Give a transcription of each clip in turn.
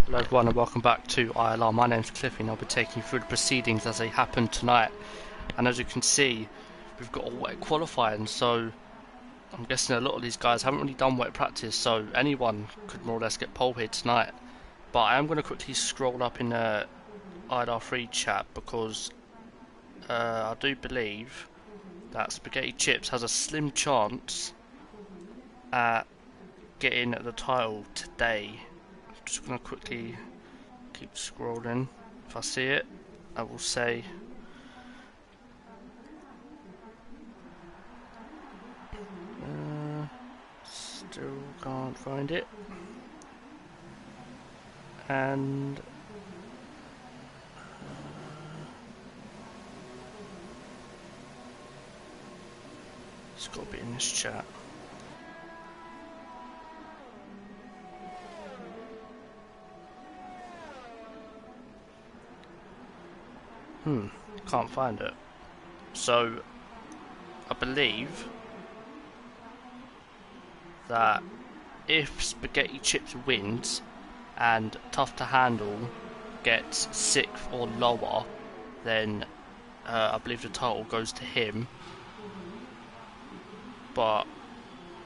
Hello everyone and welcome back to ILR. My name's Cliffy and I'll be taking you through the proceedings as they happen tonight. And as you can see, we've got a wet qualifying, so I'm guessing a lot of these guys haven't really done wet practice, so anyone could more or less get pole here tonight. But I am going to quickly scroll up in the ILR3 chat because I do believe that Spaghetti Chips has a slim chance at getting the title today. Just gonna quickly keep scrolling. If I see it, I will say. Still can't find it. And it's got to be in this chat. Can't find it. So I believe that if Spaghetti Chips wins and Tough to Handle gets 6th or lower, then I believe the title goes to him. But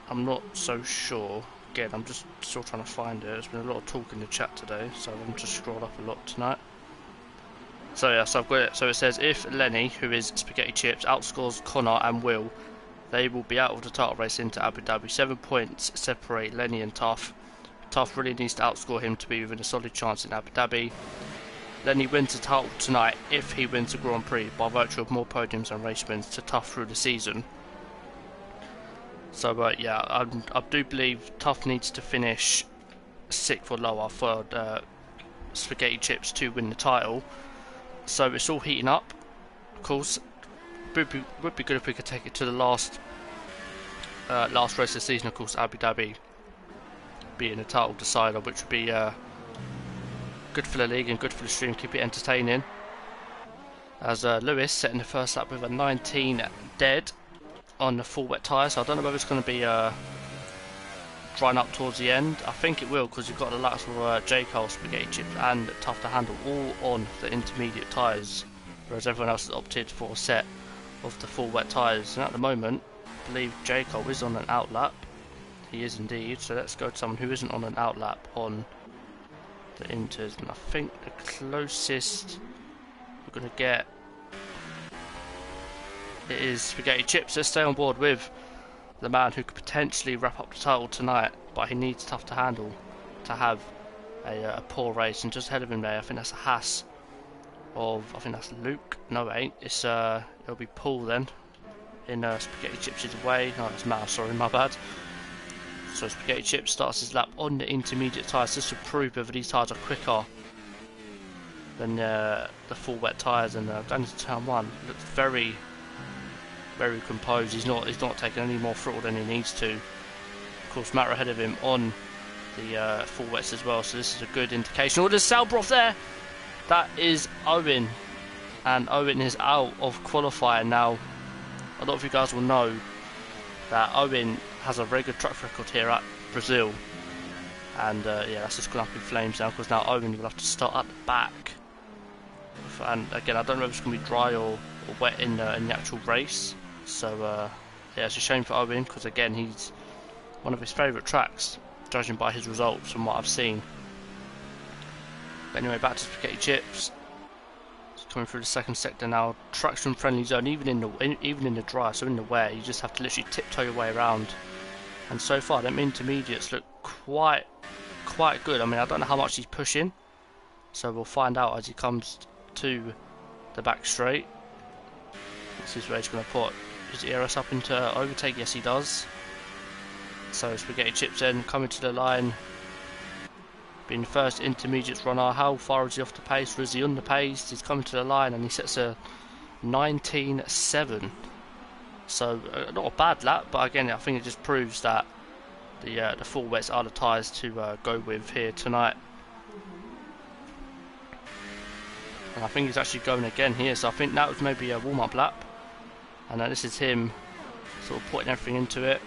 I'm not so sure. Again, I'm just still trying to find it. There's been a lot of talk in the chat today, so I'm just scrolled up a lot tonight. So yeah, so I've got it. So it says if Lenny, who is Spaghetti Chips, outscores Connor and Will, they will be out of the title race into Abu Dhabi. 7 points separate Lenny and Tough. Tough really needs to outscore him to be within a solid chance in Abu Dhabi. Lenny wins the title tonight if he wins the Grand Prix by virtue of more podiums and race wins to Tough through the season. So yeah, I do believe Tough needs to finish 6th or lower for Spaghetti Chips to win the title. So it's all heating up. Of course, would be good if we could take it to the last race of the season. Of course, Abu Dhabi being the title decider, which would be good for the league and good for the stream, keep it entertaining. As Lewis setting the first lap with a 19 dead on the full wet tyre, so I don't know whether it's going to be drying up towards the end. I think it will, because you've got the likes of J. Cole, Spaghetti Chips and Tough to Handle all on the intermediate tyres, whereas everyone else has opted for a set of the full wet tyres. And at the moment, I believe J. Cole is on an out lap. He is indeed, so let's go to someone who isn't on an out lap on the inters, and I think the closest we're going to get it is Spaghetti Chips. Let's stay on board with the man who could potentially wrap up the title tonight, but he needs Tough to Handle to have a poor race. And just ahead of him there, I think that's a Haas of, I think that's Luke. No, it ain't. It's it'll be Paul then in Spaghetti Chips' way. No, it's Mal. Sorry, my bad. So Spaghetti Chips starts his lap on the intermediate tyres just to prove whether these tyres are quicker than the full wet tyres. And going into turn 1, looks very composed. He's not taking any more throttle than he needs to. Of course, Matt ahead of him on the full wets as well, so this is a good indication. Oh, there's Salbroth there. That is Owen, and Owen is out of qualifying now. A lot of you guys will know that Owen has a very good track record here at Brazil, and yeah, that's just gone up in flames now, because now Owen will have to start at the back. And again, I don't know if it's going to be dry or wet in the actual race. So yeah, it's a shame for Owen, because again, he's one of his favourite tracks, judging by his results from what I've seen. But anyway, back to Spaghetti Chips. It's coming through the second sector now. Traction friendly zone, even in the dry, so in the wet, you just have to literally tiptoe your way around. And so far, them intermediates look quite good. I mean, I don't know how much he's pushing, so we'll find out as he comes to the back straight. This is where he's going to put his ERS up into overtake. Yes, he does. So Spaghetti Chips then coming to the line, being the first intermediates runner. How far is he off the pace, or is he on the pace? He's coming to the line and he sets a 19.7. So not a bad lap, but again, I think it just proves that the full wets are the tyres to go with here tonight. And I think he's actually going again here, so I think that was maybe a warm-up lap. And this is him sort of putting everything into it.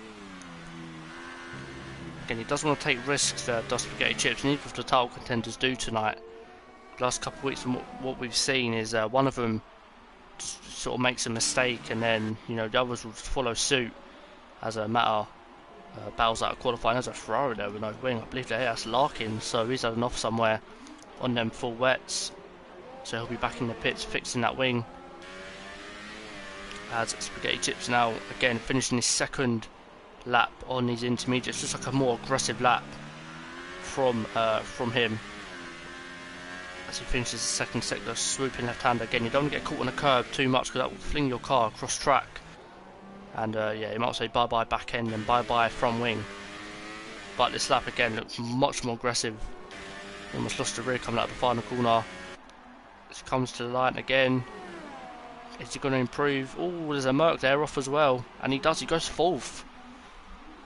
Again, he doesn't want to take risks, does Spaghetti Chips, neither of the title contenders do tonight. The last couple of weeks, and what we've seen is one of them just sort of makes a mistake, and then the others will just follow suit as a matter. Battles out of qualifying. There's a Ferrari there with no wing. I believe that's Larkin, so he's had an off somewhere on them full wets. So he'll be back in the pits fixing that wing. As Spaghetti Chips now again finishing his second lap on these intermediates, just like a more aggressive lap from him. As he finishes the second sector, swooping left-hander again. You don't want to get caught on a curb too much because that will fling your car across track. And yeah, you might say bye-bye back end and bye-bye front wing. But this lap again looks much more aggressive. Almost lost the rear coming out of the final corner. This comes to the line again. Is he going to improve? Oh, there's a Merc there off as well. And he does, he goes fourth.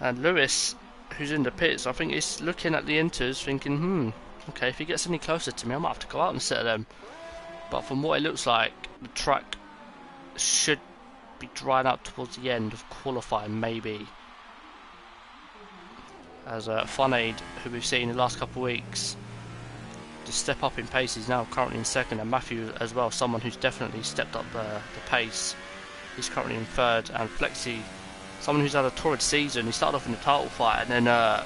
And Lewis, who's in the pits, I think is looking at the inters thinking, okay, if he gets any closer to me, I might have to go out and set them. But from what it looks like, the track should be drying up towards the end of qualifying, maybe. As Funaid, who we've seen in the last couple of weeks, just step up in pace. He's now currently in second, and Matthew as well, someone who's definitely stepped up the pace. He's currently in third, and Flexi, someone who's had a torrid season. He started off in the title fight and then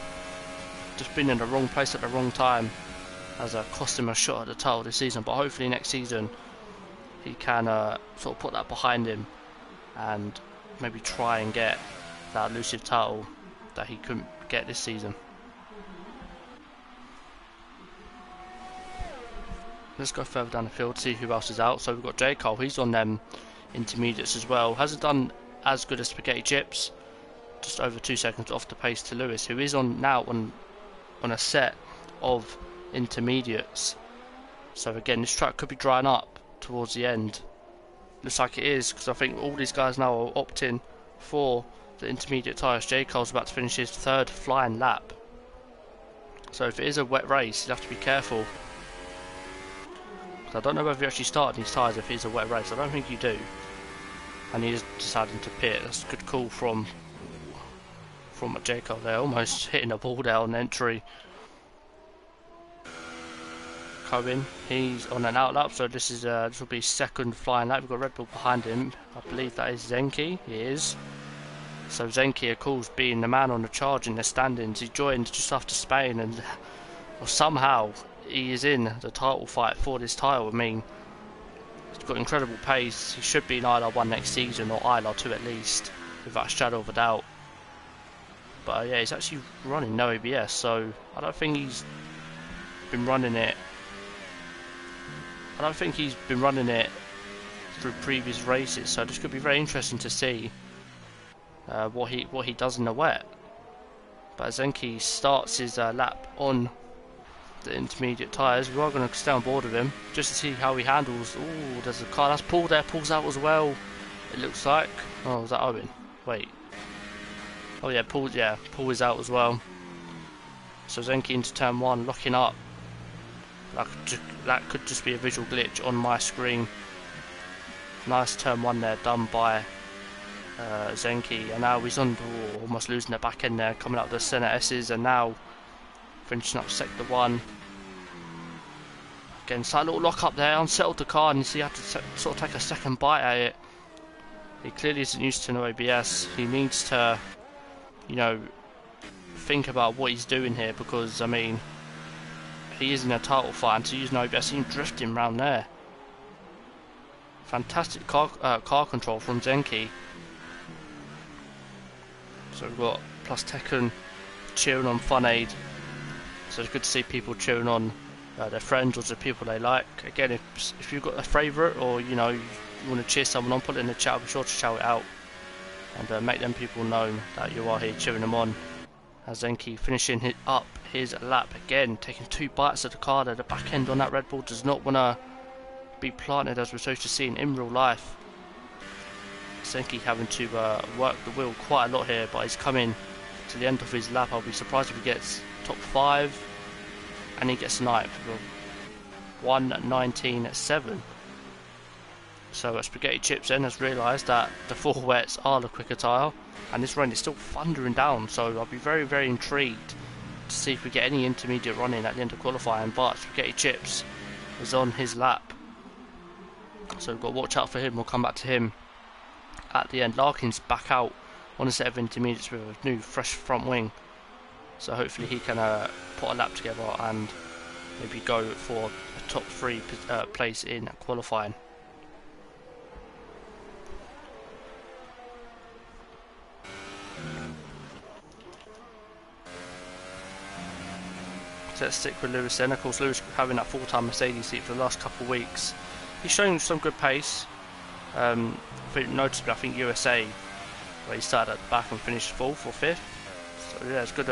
just been in the wrong place at the wrong time, has cost him a shot at the title this season. But hopefully next season he can sort of put that behind him and maybe try and get that elusive title that he couldn't get this season. Let's go further down the field, see who else is out. So we've got J. Cole, he's on them intermediates as well. Hasn't done as good as Spaghetti Chips, just over 2 seconds off the pace to Lewis, who is on now on a set of intermediates. So again, this track could be drying up towards the end. Looks like it is, because I think all these guys now are opting for the intermediate tyres. J. Cole's about to finish his third flying lap. So if it is a wet race, you'll have to be careful. I don't know whether you actually started these tyres if it is a wet race. I don't think you do. And he is deciding to pit. That's a good call from J. Cole there. Almost hitting the ball there on entry. Cohen, he's on an out lap, so this will be second flying lap. We've got Red Bull behind him. I believe that is Zenki. He is. So Zenki, of course, being the man on the charge in the standings, he joined just after Spain, and somehow he is in the title fight for this title. I mean, he's got incredible pace. He should be in ILR1 next season, or ILR2 at least, without a shadow of a doubt. But yeah, he's actually running no ABS, so I don't think he's been running it. I don't think he's been running it through previous races, so this could be very interesting to see what he does in the wet. But Zenki starts his lap on the intermediate tyres. We are going to stay on board with him just to see how he handles. Oh, there's a car that's Paul there, pulls out as well, it looks like. Oh, was that Owen? Wait. Oh yeah, Paul is out as well. So Zenki into turn 1, locking up. That could just be a visual glitch on my screen. Nice turn 1 there done by Zenki, and now he's on almost losing the back end there, coming up the centre S's, and now finishing up sector 1. Again, slight little lock up there, unsettled the car, and you see he had to sort of take a second bite at it. He clearly isn't used to no ABS. He needs to, think about what he's doing here, because I mean, he is in a title fight, and to use no ABS, he's drifting around there. Fantastic car control from Zenki. So we've got Plus Tekken cheering on Funaid. So it's good to see people cheering on their friends or the people they like. Again, if you've got a favourite, or you want to cheer someone on, put it in the chat. Be sure to shout it out and make them people know that you are here cheering them on. As Zenki finishing up his lap again, taking 2 bites of the car there. The back end on that Red Bull does not want to be planted, as we're supposed to see in real life. Zenki having to work the wheel quite a lot here, but he's coming to the end of his lap. I'll be surprised if he gets top 5, and he gets 9th with 1:19.7. So Spaghetti Chips then has realised that the 4 wets are the quicker tyre, and this rain is still thundering down, so I'll be very, very intrigued to see if we get any intermediate running at the end of qualifying, but Spaghetti Chips is on his lap. So we've got to watch out for him. We'll come back to him at the end. Larkin's back out on a set of intermediates with a new fresh front wing. So hopefully he can put a lap together and maybe go for a top 3 place in qualifying. So let's stick with Lewis then. Of course, Lewis having that full-time Mercedes seat for the last couple of weeks. He's shown some good pace. I think noticeably, I think USA, where he started at the back and finished 4th or 5th. So yeah, it's good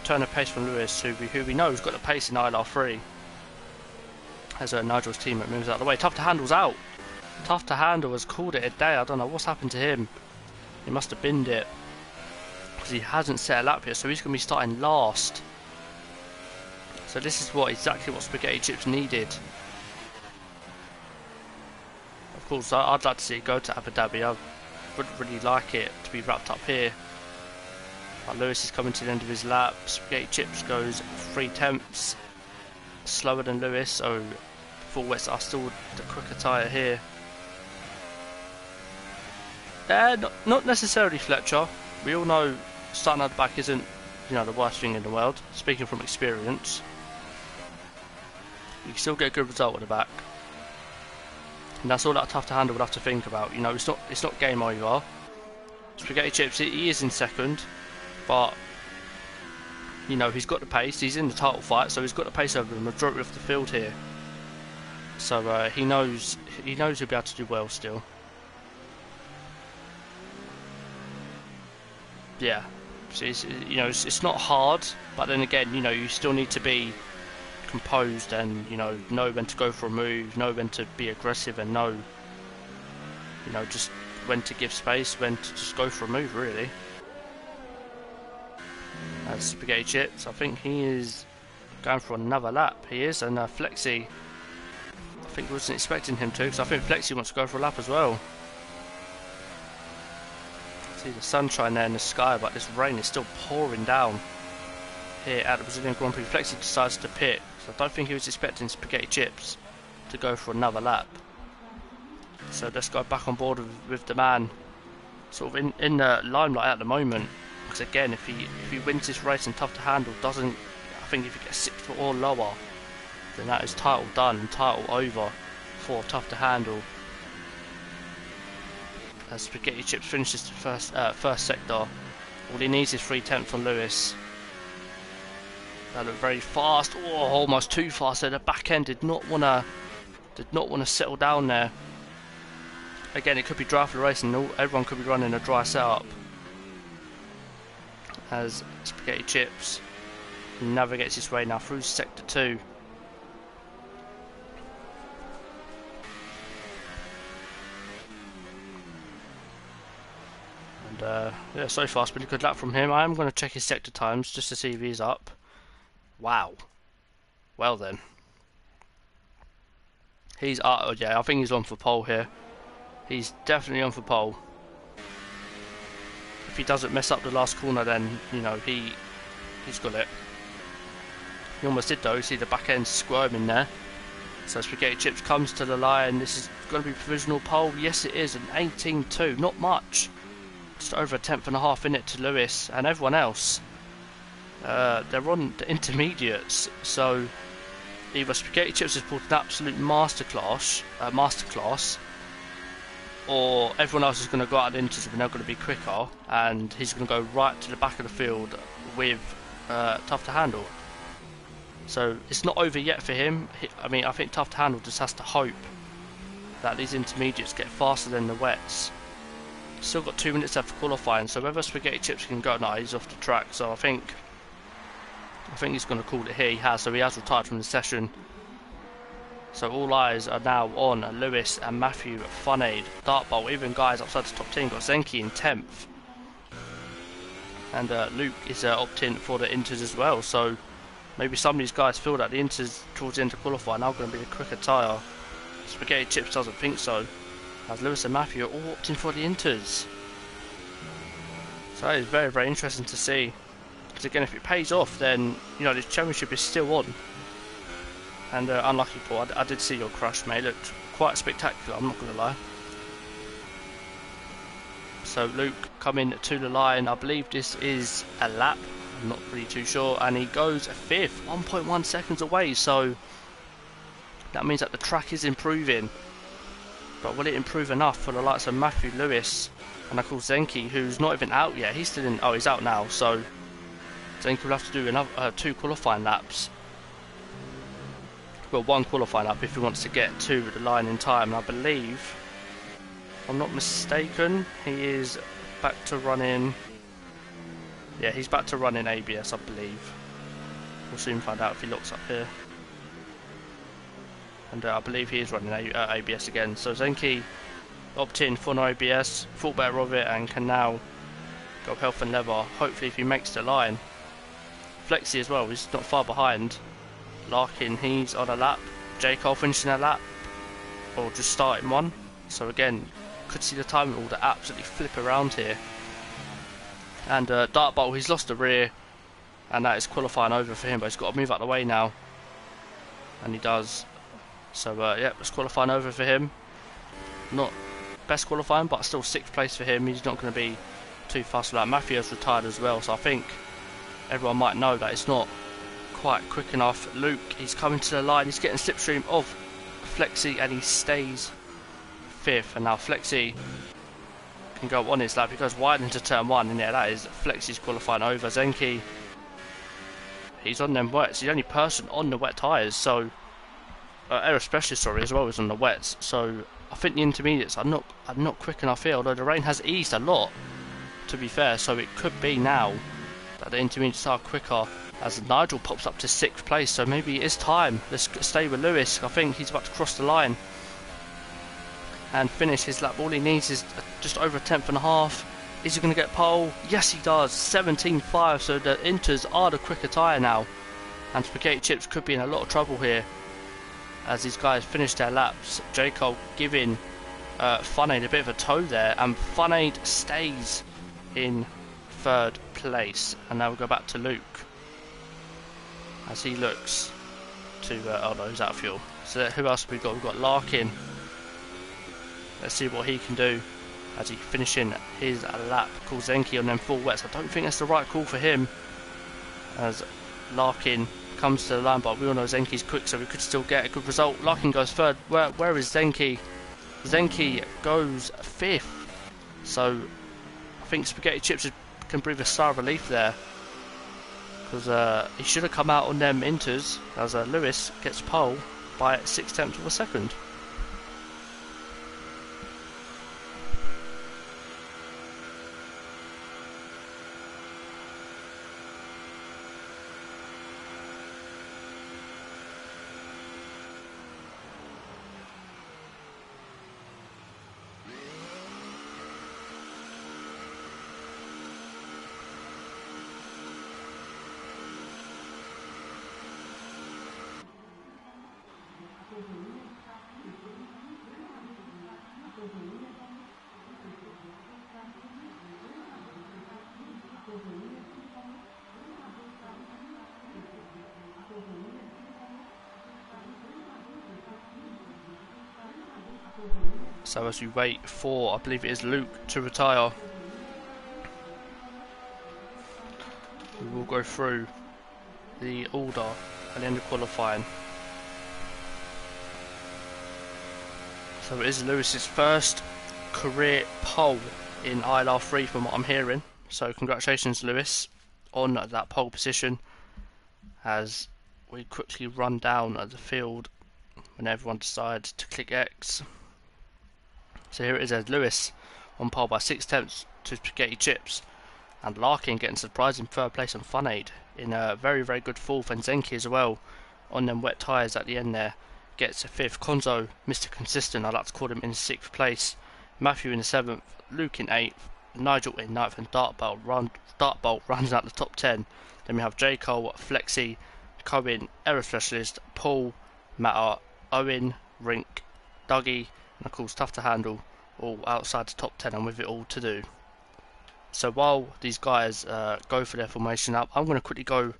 turn of pace from Lewis, who we know has got the pace in ILR3. As Nigel's teammate moves out of the way. Tough to Handle's out. Tough to Handle has called it a day. I don't know what's happened to him. He must have binned it, because he hasn't set a lap yet, so he's going to be starting last. So this is exactly what Spaghetti Chips needed. Of course, I'd like to see it go to Abu Dhabi. I would really like it to be wrapped up here. But Lewis is coming to the end of his lap. Spaghetti Chips goes 3/10 slower than Lewis, so full wets are still the quicker tyre here. Not necessarily Fletcher. We all know starting at the back isn't, the worst thing in the world. Speaking from experience, you can still get a good result at the back, and that's all that Tough to Handle would have to think about. It's not game over. Spaghetti Chips, he is in second, but he's got the pace. He's in the title fight, so he's got the pace over the majority of the field here. So he knows he'll be able to do well still. Yeah, so it's not hard, but then again, you still need to be composed and know when to go for a move, know when to be aggressive, and know just when to give space, when to just go for a move, really. As Spaghetti Chips, I think he is going for another lap. He is, and Flexi, I think wasn't expecting him to, because I think Flexi wants to go for a lap as well. See the sunshine there in the sky, but this rain is still pouring down here at the Brazilian Grand Prix. Flexi decides to pit, so I don't think he was expecting Spaghetti Chips to go for another lap. So let's go back on board with the man sort of in the limelight at the moment. Because again, if he wins this race and Tough to Handle doesn't, I think if he gets 6th or lower, then that is title done and title over for Tough to Handle. As Spaghetti Chips finishes the first sector, all he needs is 3/10 from Lewis. That looked very fast. Oh, almost too fast there. The back end did not want to settle down there. Again, it could be dry for the race, and everyone could be running a dry setup. As Spaghetti Chips navigates his way now through sector 2. And yeah, so far it's been a good lap from him. I am going to check his sector times just to see if he's up. Wow. Well then. He's up. Oh yeah, I think he's on for pole here. He's definitely on for pole. If he doesn't mess up the last corner, then he's got it. He almost did though. You see the back end squirming there. So Spaghetti Chips comes to the line. This is going to be provisional pole. Yes, it is an 18.2. Not much. Just over a 10.5 in it to Lewis and everyone else. They're on the intermediates, so either Spaghetti Chips has pulled an absolute masterclass, or everyone else is going to go out and inters and they're going to be quicker, and he's going to go right to the back of the field with Tough to Handle. So it's not over yet for him. I think Tough to Handle just has to hope that these intermediates get faster than the wets. Still got 2 minutes left for qualifying, so whether Spaghetti Chips can go, no, he's off the track. So I think he's going to call it here. He has, so he has retired from the session. So all eyes are now on Lewis and Matthew Funaid, Dart Bowl. Even guys outside the top 10 got Zenki in 10th, and Luke is opting for the inters as well. So maybe some of these guys feel that the inters towards the end of qualifying are going to be a quicker tyre. Spaghetti Chips doesn't think so, as Lewis and Matthew are all opting for the inters. So it's very, very interesting to see Because again, if it pays off, then you know the championship is still on. And unlucky Paul, I did see your crash, mate. It looked quite spectacular, I'm not going to lie. So Luke coming to the line, I believe this is a lap, I'm not really too sure, and he goes 5th, 1.1 seconds away, so that means that the track is improving. But will it improve enough for the likes of Matthew Lewis and of course Zenki, who's not even out yet? He's still in, oh, he's out now, so Zenki will have to do another 2 qualifying laps. Well, 1 qualifying lap if he wants to get to the line in time, and I believe, if I'm not mistaken, he is back to running. Yeah, he's back to running ABS, I believe. We'll soon find out if he looks up here. And I believe he is running ABS again. So Zenki opted in for no ABS, thought better of it, and can now go health and leather. Hopefully, if he makes the line. Flexi as well, he's not far behind. Larkin, he's on a lap. J. Cole finishing a lap, or just starting one. So again, could see the timing order absolutely flip around here. And Dartbolt, he's lost the rear, and that is qualifying over for him, but he's got to move out the way now, and he does. So yeah, it's qualifying over for him. Not best qualifying, but still 6th place for him. He's not going to be too fast with that. Matthew has retired as well, so I think everyone might know that it's not quite quick enough. Luke, he's coming to the line, he's getting slipstream of Flexi, and he stays 5th. And now Flexi can go on his lap, he goes wide into turn 1, and yeah, that is Flexi's qualifying over. Zenki, he's on them wets, he's the only person on the wet tyres, so Aero Specialist, sorry, as well as on the wets, so I think the intermediates are not quick enough here, although the rain has eased a lot, to be fair, so it could be now that the intermediates are quicker, as Nigel pops up to 6th place, so maybe it is time. Let's stay with Lewis. I think he's about to cross the line and finish his lap. All he needs is just over a 10th and a half. Is he going to get pole? Yes, he does. 17.5, so the Inters are the quicker tyre now, and Spaghetti Chips could be in a lot of trouble here as these guys finish their laps. J. Cole giving Funaid a bit of a tow there, and Funaid stays in 3rd place. And now we'll go back to Luke as he looks to oh no, he's out of fuel. So who else have we got? We've got Larkin. Let's see what he can do as he finishing his lap. Calls Zenki on them full wets. I don't think that's the right call for him, as Larkin comes to the line, but we all know Zenki's quick, so we could still get a good result. Larkin goes 3rd. Where is Zenki? Zenki goes 5th. So I think Spaghetti Chips can breathe a sigh of relief there, because he should have come out on them Inters, as Lewis gets pole by 0.6 of a second. So as we wait for, I believe it is Luke to retire, we will go through the order at the end of qualifying. So it is Lewis's first career pole in ILR3 from what I'm hearing. So congratulations, Lewis, on that pole position, as we quickly run down at the field when everyone decides to click X. So here it is as Lewis on pole by 0.6 to Spaghetti Chips, and Larkin getting surprising 3rd place on Funaid in a very, very good 4th, and Zenki as well on them wet tyres at the end there gets a 5th. Konzo, Mr. Consistent, I like to call him, in 6th place. Matthew in the 7th, Luke in 8th, Nigel in 9th, and Dartbolt runs out the top 10. Then we have J. Cole, Flexi, Cohen, Aero Specialist, Paul, Matter, Owen, Rink, Dougie, and of course Tough to Handle, all outside the top 10 and with it all to do. So while these guys go for their formation lap, I'm going to quickly go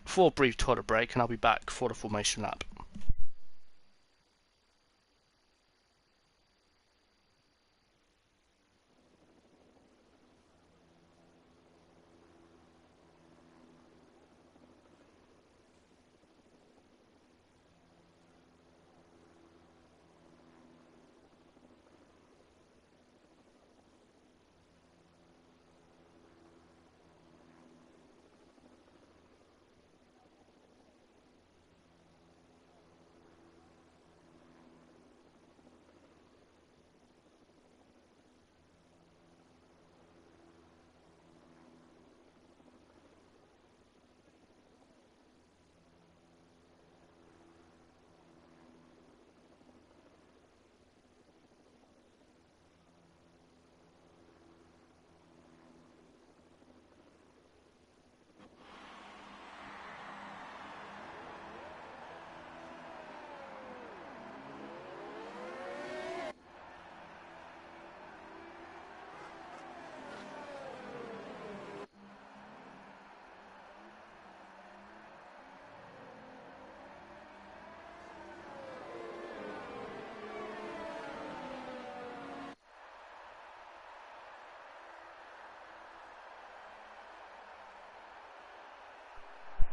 for a brief toilet break, and I'll be back for the formation lap.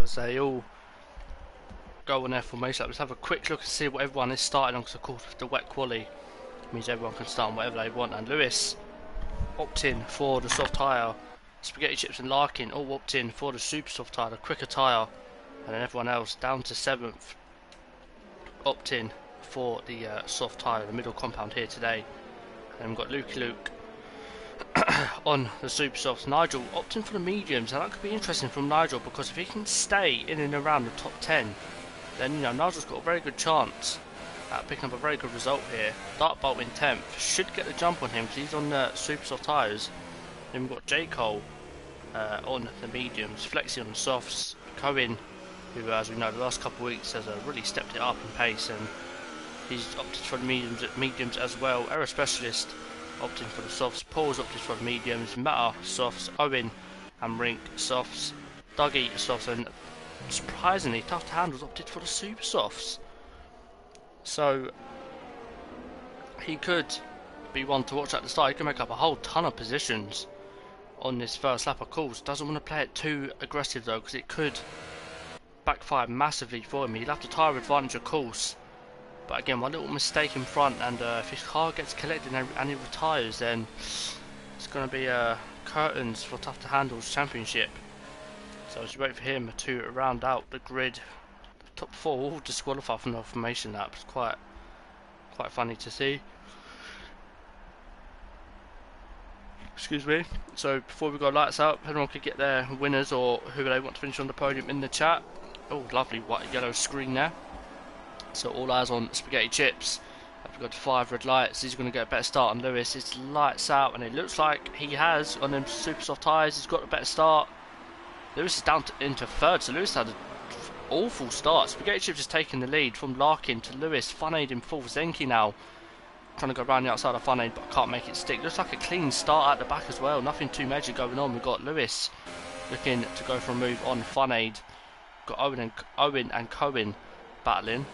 As they all go on their formation lap, let's have a quick look and see what everyone is starting on, because of course with the wet quali means everyone can start on whatever they want. And Lewis opting for the soft tyre, Spaghetti Chips and Larkin all opted in for the super soft tyre, the quicker tyre, and then everyone else down to 7th opting for the soft tyre, the middle compound here today. And we've got Lukey Luke on the super softs. Nigel opting for the mediums, and that could be interesting from Nigel, because if he can stay in and around the top 10, then you know Nigel's got a very good chance at picking up a very good result here. Dartbolt in 10th should get the jump on him because he's on the super soft tyres. Then we've got J. Cole on the mediums, Flexi on the softs, Cohen, who as we know the last couple of weeks has really stepped it up in pace, and he's opted for the mediums as well. Aero Specialist opting for the softs, Paul's opted for the mediums, Matter softs, Owen and Rink softs, Dougie softs, and surprisingly Tough to Handle's opted for the super softs. So he could be one to watch at the start. He can make up a whole ton of positions on this first lap. Of course, doesn't want to play it too aggressive though, because it could backfire massively for him. He'll have to tyre advantage of course, but again, one little mistake in front, and if his car gets collected and he retires, then it's going to be curtains for Tough to Handle's championship. So as you wait for him to round out the grid, the top 4 all disqualify from the formation lap. It's quite funny to see. Excuse me. So before we go lights out, everyone could get their winners or who they want to finish on the podium in the chat. Oh, lovely white yellow screen there. So all eyes on Spaghetti Chips. We've got 5 red lights. He's going to get a better start on Lewis. It's lights out, and it looks like he has on them super soft tyres. He's got a better start. Lewis is down into 3rd, so Lewis had an awful start. Spaghetti Chips is taking the lead from Larkin to Lewis. Funaid in 4th. Zenki now trying to go around the outside of Funaid, but can't make it stick. Looks like a clean start at the back as well. Nothing too major going on. We've got Lewis looking to go for a move on Funaid. Got Owen and Cohen battling.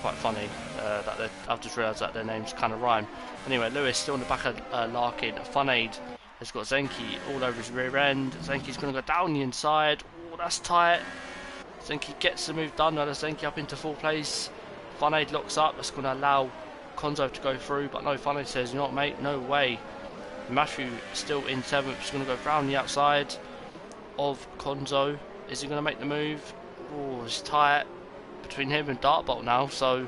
Quite funny that I've just realised that their names kind of rhyme. Anyway, Lewis still on the back of Larkin. Funaid has got Zenki all over his rear end. Zenki's going to go down the inside. Oh, that's tight. Zenki gets the move done. Now Zenki up into 4th place. Funaid locks up. That's going to allow Konzo to go through, but no, Funaid says, you know what, mate, no way. Matthew still in 7th. He's going to go round the outside of Konzo. Is he going to make the move? Oh, it's tight between him and Dartbolt now, so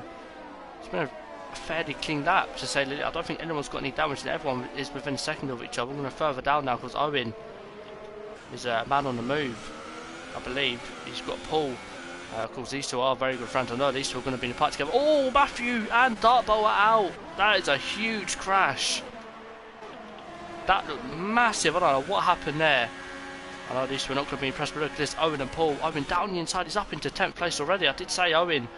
it's been a fairly clean lap to say. I don't think anyone's got any damage, and everyone is within a second of each other. I'm going to further down now because Owen is a man on the move, I believe. He's got Paul. Of course, these two are very good friends. I know these two are going to be in a fight together. Oh, Matthew and Dartbolt are out. That is a huge crash. That looked massive. I don't know what happened there. I know these two are not going to be impressed, but look at this, Owen and Paul. Owen down the inside, he's up into 10th place already. I did say Owen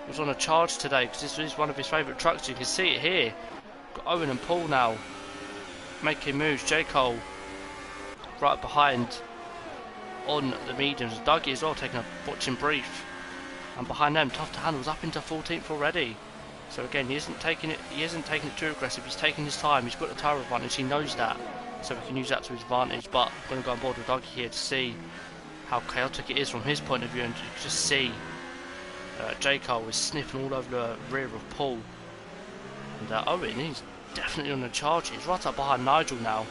was on a charge today because this is one of his favourite trucks. You can see it here. Got Owen and Paul now making moves. J. Cole right behind on the mediums. Dougie as well taking a watching brief. And behind them, Tough to Handle's up into 14th already. So again, he isn't taking it too aggressive. He's taking his time. He's got the tyre advantage. He knows that, so we can use that to his advantage. But I'm going to go on board with Dougie here to see how chaotic it is from his point of view, and you can just see J. Cole is sniffing all over the rear of Paul. And Owen, he's definitely on the charge. He's right up behind Nigel now.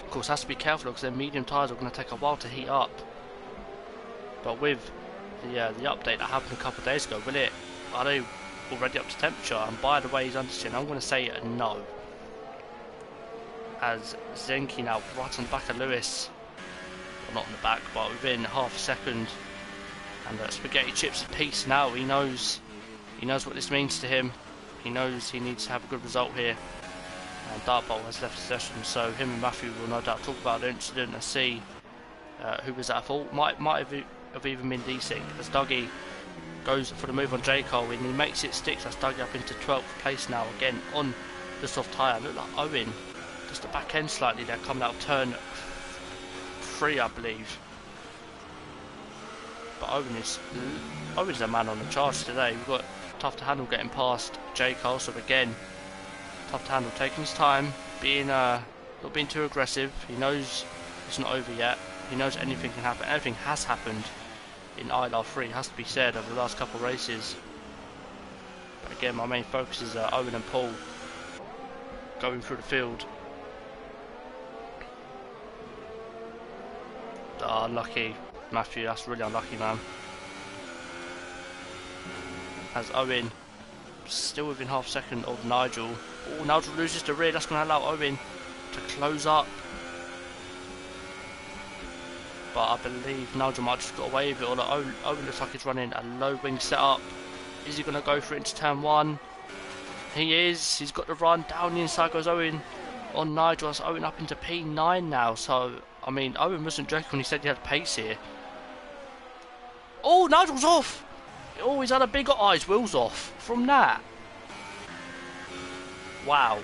Of course, has to be careful because their medium tyres are going to take a while to heat up. But with the update that happened a couple of days ago, are they already up to temperature? And by the way he's understeering, I'm going to say no. As Zenki now right on the back of Lewis, well, not on the back, but within half a second. And Spaghetti Chips at peace now. He knows what this means to him. He knows he needs to have a good result here. And Dartbolt has left the session, so him and Matthew will no doubt talk about the incident and see who was at fault. Might have even been Desync, as Dougie goes for the move on J. Cole and he makes it stick. That's Dougie up into 12th place now, again on the soft tyre. Look like Owen, just the back end slightly there, coming out of turn 3, I believe. But Owen's a man on the charge today. We've got Tough to Handle getting past J. Cole, so again, Tough to Handle taking his time, not being too aggressive. He knows it's not over yet. He knows anything can happen. Anything has happened in ILR3, has to be said, over the last couple of races. But again, my main focus is Owen and Paul going through the field. Unlucky, Matthew, that's really unlucky, man. As Owen still within half a second of Nigel. Oh, Nigel loses the rear. That's going to allow Owen to close up. But I believe Nigel might just got away with it. Although Owen looks like he's running a low wing setup. Is he going to go for it into turn 1? He is. He's got the run. Down the inside goes Owen on Nigel. That's Owen up into P9 now. So, I mean, Owen wasn't joking when he said he had pace here. Oh, Nigel's off. Oh, he's had a big eyes wheels off from that. Wow.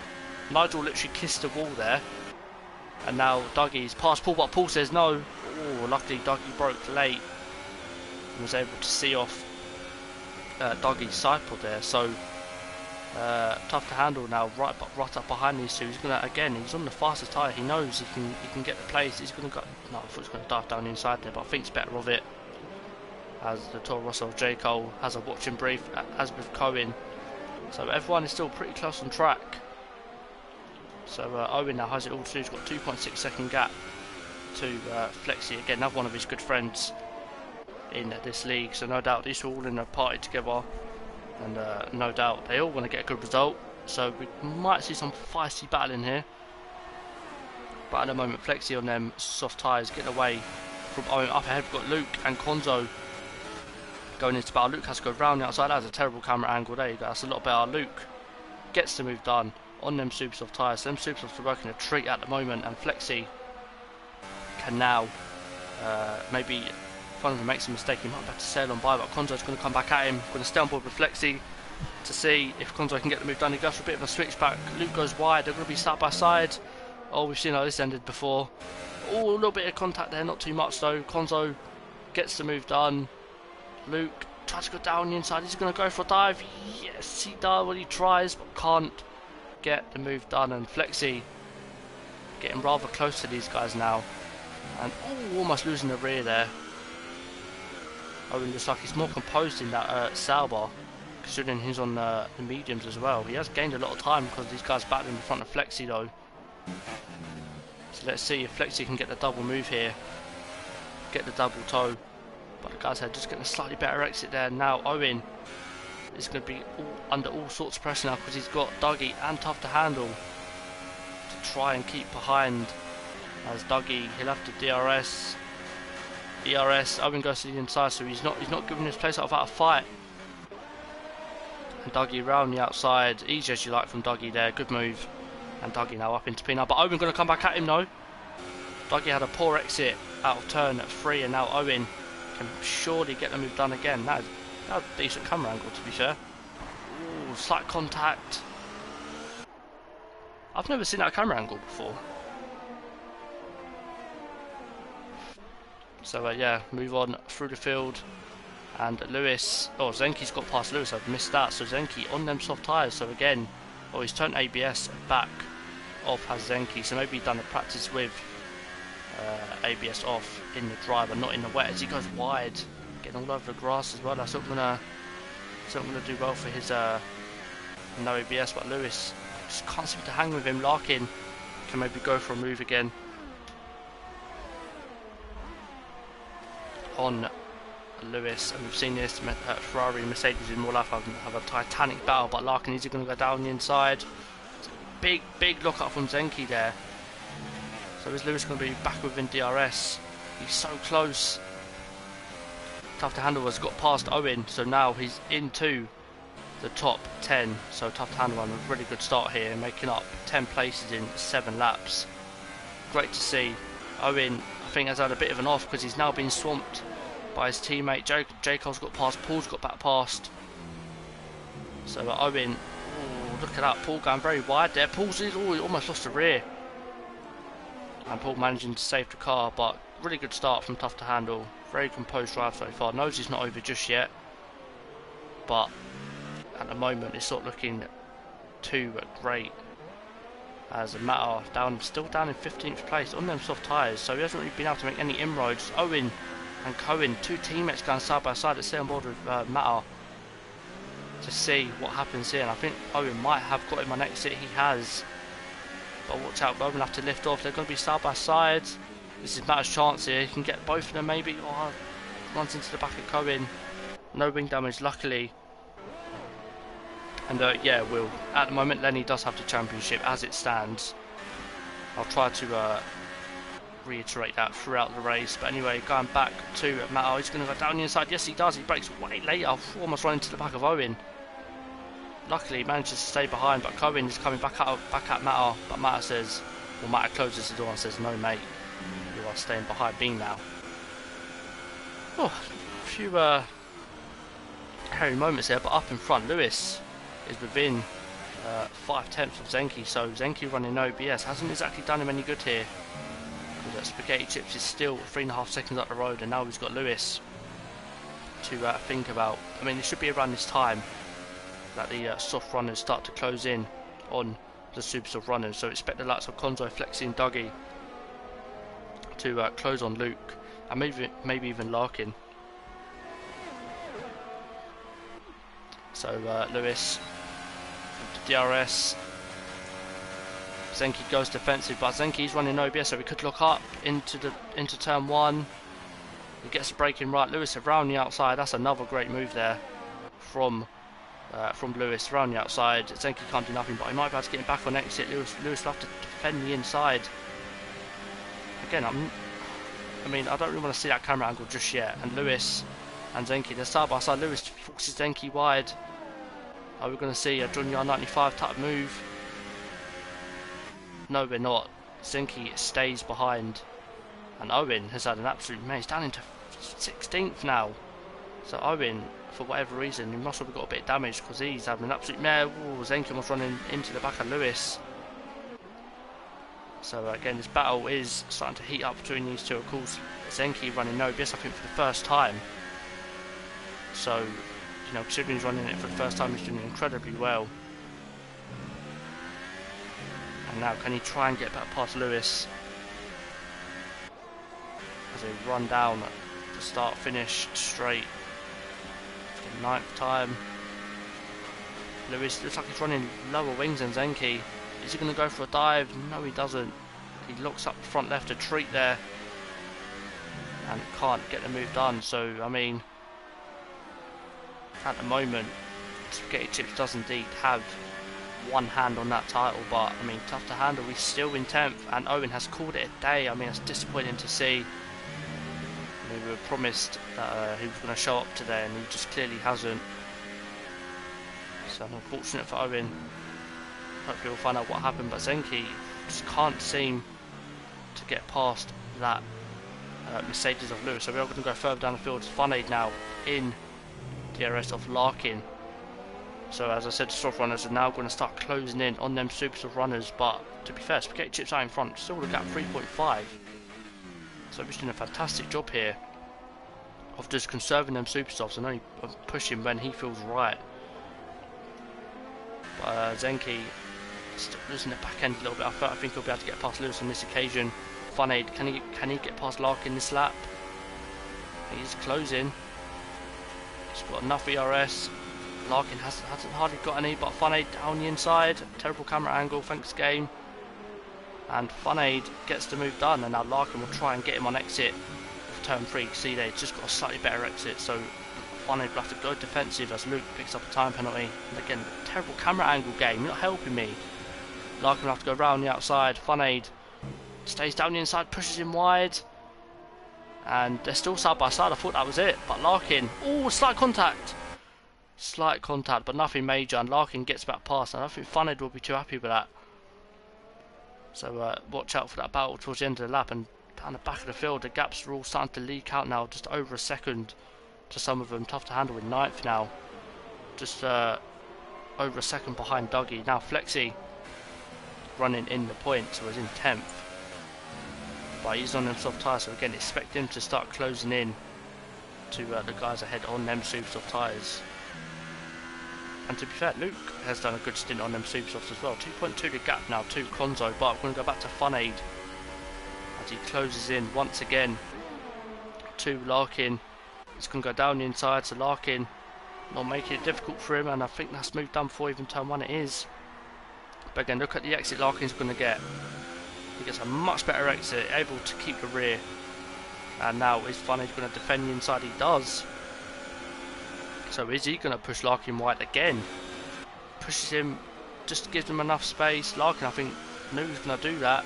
Nigel literally kissed the wall there. And now Dougie's past Paul, but Paul says no. Oh, luckily Dougie broke late and was able to see off Dougie's side pod there. So Tough to Handle now, right up behind these two. He's gonna, again, he's on the fastest tyre. He knows he can get the place. He's gonna go. No, I thought he was gonna dive down the inside there, but I think it's better of it. As the Toro Rosso of J. Cole has a watching brief, as with Cohen. So everyone is still pretty close on track. So Owen now has it all too. He's got 2.6 second gap to Flexi, again, another one of his good friends in this league. So no doubt these are all in a party together, and no doubt they all want to get a good result. So we might see some feisty battling here. But at the moment, Flexi on them soft tyres getting away from Owen. Up ahead we've got Luke and Konzo going into battle. Luke has to go round the outside. That was a terrible camera angle. There you go. That's a lot better. Luke gets the move done on them super soft tyres. Them super softs are working a treat at the moment, and Flexi can now maybe if one of them makes a mistake, he might have to sail on by, but Konzo's going to come back at him. Going to stay on board with Flexi to see if Konzo can get the move done. He goes for a bit of a switchback. Luke goes wide. They're going to be side by side. Oh, we've seen how this ended before. Oh, a little bit of contact there, not too much though. Konzo gets the move done. Luke tries to go down the inside. He's going to go for a dive. Yes, he does. Well, he tries, but can't get the move done. And Flexi getting rather close to these guys now. And oh, almost losing the rear there. Owen looks like he's more composed in that Sauber, considering he's on the mediums as well. He has gained a lot of time because these guys battling in front of Flexi though. So let's see if Flexi can get the double move here, get the double toe. But the guys are just getting a slightly better exit there. Now Owen is going to be under all sorts of pressure now because he's got Dougie and Tough to Handle to try and keep behind. As Dougie, he'll have to DRS. Owen goes to the inside, so he's not giving his place up without a fight. And Dougie round the outside, easy as you like from Dougie there, good move. And Dougie now up into P9, but Owen going to come back at him though. Dougie had a poor exit out of turn 3, and now Owen can surely get the move done again. That was a decent camera angle, to be fair. Ooh, slight contact. I've never seen that camera angle before. So yeah, move on through the field. And Lewis, oh, Zenke's got past Lewis, I've missed that. So Zenke on them soft tyres. So again, oh, he's turned ABS back off, has Zenke. So maybe he's done a practice with ABS off in the dry, but not in the wet. As he goes wide, getting all over the grass as well. That's not gonna do well for his no ABS. But Lewis just can't seem to hang with him. Larkin can maybe go for a move again on Lewis, and we've seen this Ferrari and Mercedes in more life have a titanic battle, but Larkin is going to go down the inside. Big look up from Zenke there. So is Lewis going to be back within DRS? He's so close. Tough to Handle has got past Owen, so now he's into the top 10. So Tough to Handle on a really good start here, making up 10 places in 7 laps. Great to see. Owen, I think, has had a bit of an off because he's now been swamped by his teammate. Jacob's got past, Paul's got back past. So Owen, ooh, look at that, Paul going very wide there. Paul's almost lost the rear. And Paul managing to save the car, but really good start from Tough to Handle. Very composed drive so far. Knows he's not over just yet, but at the moment it's not looking too great. As a matter still down in 15th place on them soft tyres, so he hasn't really been able to make any inroads. Owen and Cohen, 2 teammates going side by side. Let's stay on board with Matter to see what happens here. And I think Owen might have got him on exit. He has, but watch out, Owen will have to lift off. They're going to be side by side. This is Matter's chance here. He can get both of them maybe. Oh, runs into the back of Cohen. No wing damage, luckily. And yeah, Will, at the moment Lenny does have the championship as it stands. I'll try to reiterate that throughout the race. But anyway, going back to Matter, he's going to go down the inside. Yes, he does. He breaks way later, almost running into the back of Owen. Luckily, he manages to stay behind, but Cohen is coming back at Matter. But Matter says, well, Matter closes the door and says, no, mate, you are staying behind me now. Oh, a few hairy moments there, but up in front, Lewis is within 5/10 of Zenke, so Zenke running no OBS hasn't exactly done him any good here. Because Spaghetti Chips is still 3.5 seconds up the road, and now he's got Lewis to think about. I mean, it should be around this time that the soft runners start to close in on the super soft runners, so expect the likes of Konzo, Flexi and Dougie to close on Luke, and maybe even Larkin. So Lewis DRS. Zenke goes defensive, but Zenke's running OBS, so we could look up into turn 1. He gets the braking right. Lewis around the outside. That's another great move there from Lewis around the outside. Zenke can't do nothing, but he might be able to get him back on exit. Lewis will have to defend the inside. Again, I mean, I don't really want to see that camera angle just yet. And Lewis and Zenke, they're side by side. Lewis forces Zenke wide. Are we going to see a Junior 95 type move? No, we're not. Zenke stays behind, and Owen has had an absolute mess. He's down into 16th now. So Owen, for whatever reason, he must have got a bit damaged because he's having an absolute mare. Ooh, Zenke was running into the back of Lewis. So again, this battle is starting to heat up between these two. Of course, Zenke running no OBS, I think, for the first time. So, you know, considering he's running it for the first time, he's doing incredibly well. And now, can he try and get back past Lewis as they run down the start-finish straight for the 9th time? Lewis looks like he's running lower wings than Zenke. Is he going to go for a dive? No, he doesn't. He looks up front left a treat there and can't get the move done. So, I mean, at the moment, Spaghetti Chips does indeed have one hand on that title, but I mean, Tough to Handle, he's still in 10th, and Owen has called it a day. I mean, it's disappointing to see. I mean, we were promised that he was going to show up today, and he just clearly hasn't. So unfortunate for Owen. Hopefully we'll find out what happened, but Zenke just can't seem to get past that Mercedes of Lewis. So we are going to go further down the field. Fun Aid now in DRS of Larkin. So as I said, the soft runners are now going to start closing in on them super soft runners, but to be fair, Spaghetti Chips out in front, still the gap 3.5. So he's doing a fantastic job here of just conserving them super softs and only pushing when he feels right. But Zenki still losing the back end a little bit. I think he'll be able to get past Lewis on this occasion. Funaid, can he get past Larkin this lap? He's closing. He's got enough ERS. Larkin hasn't hardly got any, but Funaid down the inside. Terrible camera angle, thanks game. And Funaid gets the move done, and now Larkin will try and get him on exit of turn 3. See there, he's just got a slightly better exit, so Funaid will have to go defensive as Luke picks up a time penalty. And again, terrible camera angle game, you're not helping me. Larkin will have to go round the outside. Funaid stays down the inside, pushes him wide. And they're still side by side. I thought that was it. But Larkin, oh, slight contact. Slight contact, but nothing major. And Larkin gets back past. And I don't think Funaid will be too happy with that. So watch out for that battle towards the end of the lap. And down the back of the field, the gaps are all starting to leak out now. Just over a second to some of them. Tough to handle in 9th now. Just over a second behind Dougie. Now Flexi running in the points, so he's in 10th. But he's on them soft tyres, so again expect him to start closing in to the guys ahead on them super soft tyres. And to be fair, Luke has done a good stint on them super softs as well. 2.2 the gap now to Konzo, but I'm going to go back to Funaid as he closes in once again to Larkin. He's going to go down the inside, so Larkin not making it difficult for him, and I think that's move done before even turn 1 it is. But again, look at the exit Larkin's going to get. He gets a much better exit, able to keep the rear. And now is Funaid going to defend the inside? He does. So is he going to push Larkin wide again? Pushes him, just gives him enough space. Larkin, I think, knew he was going to do that.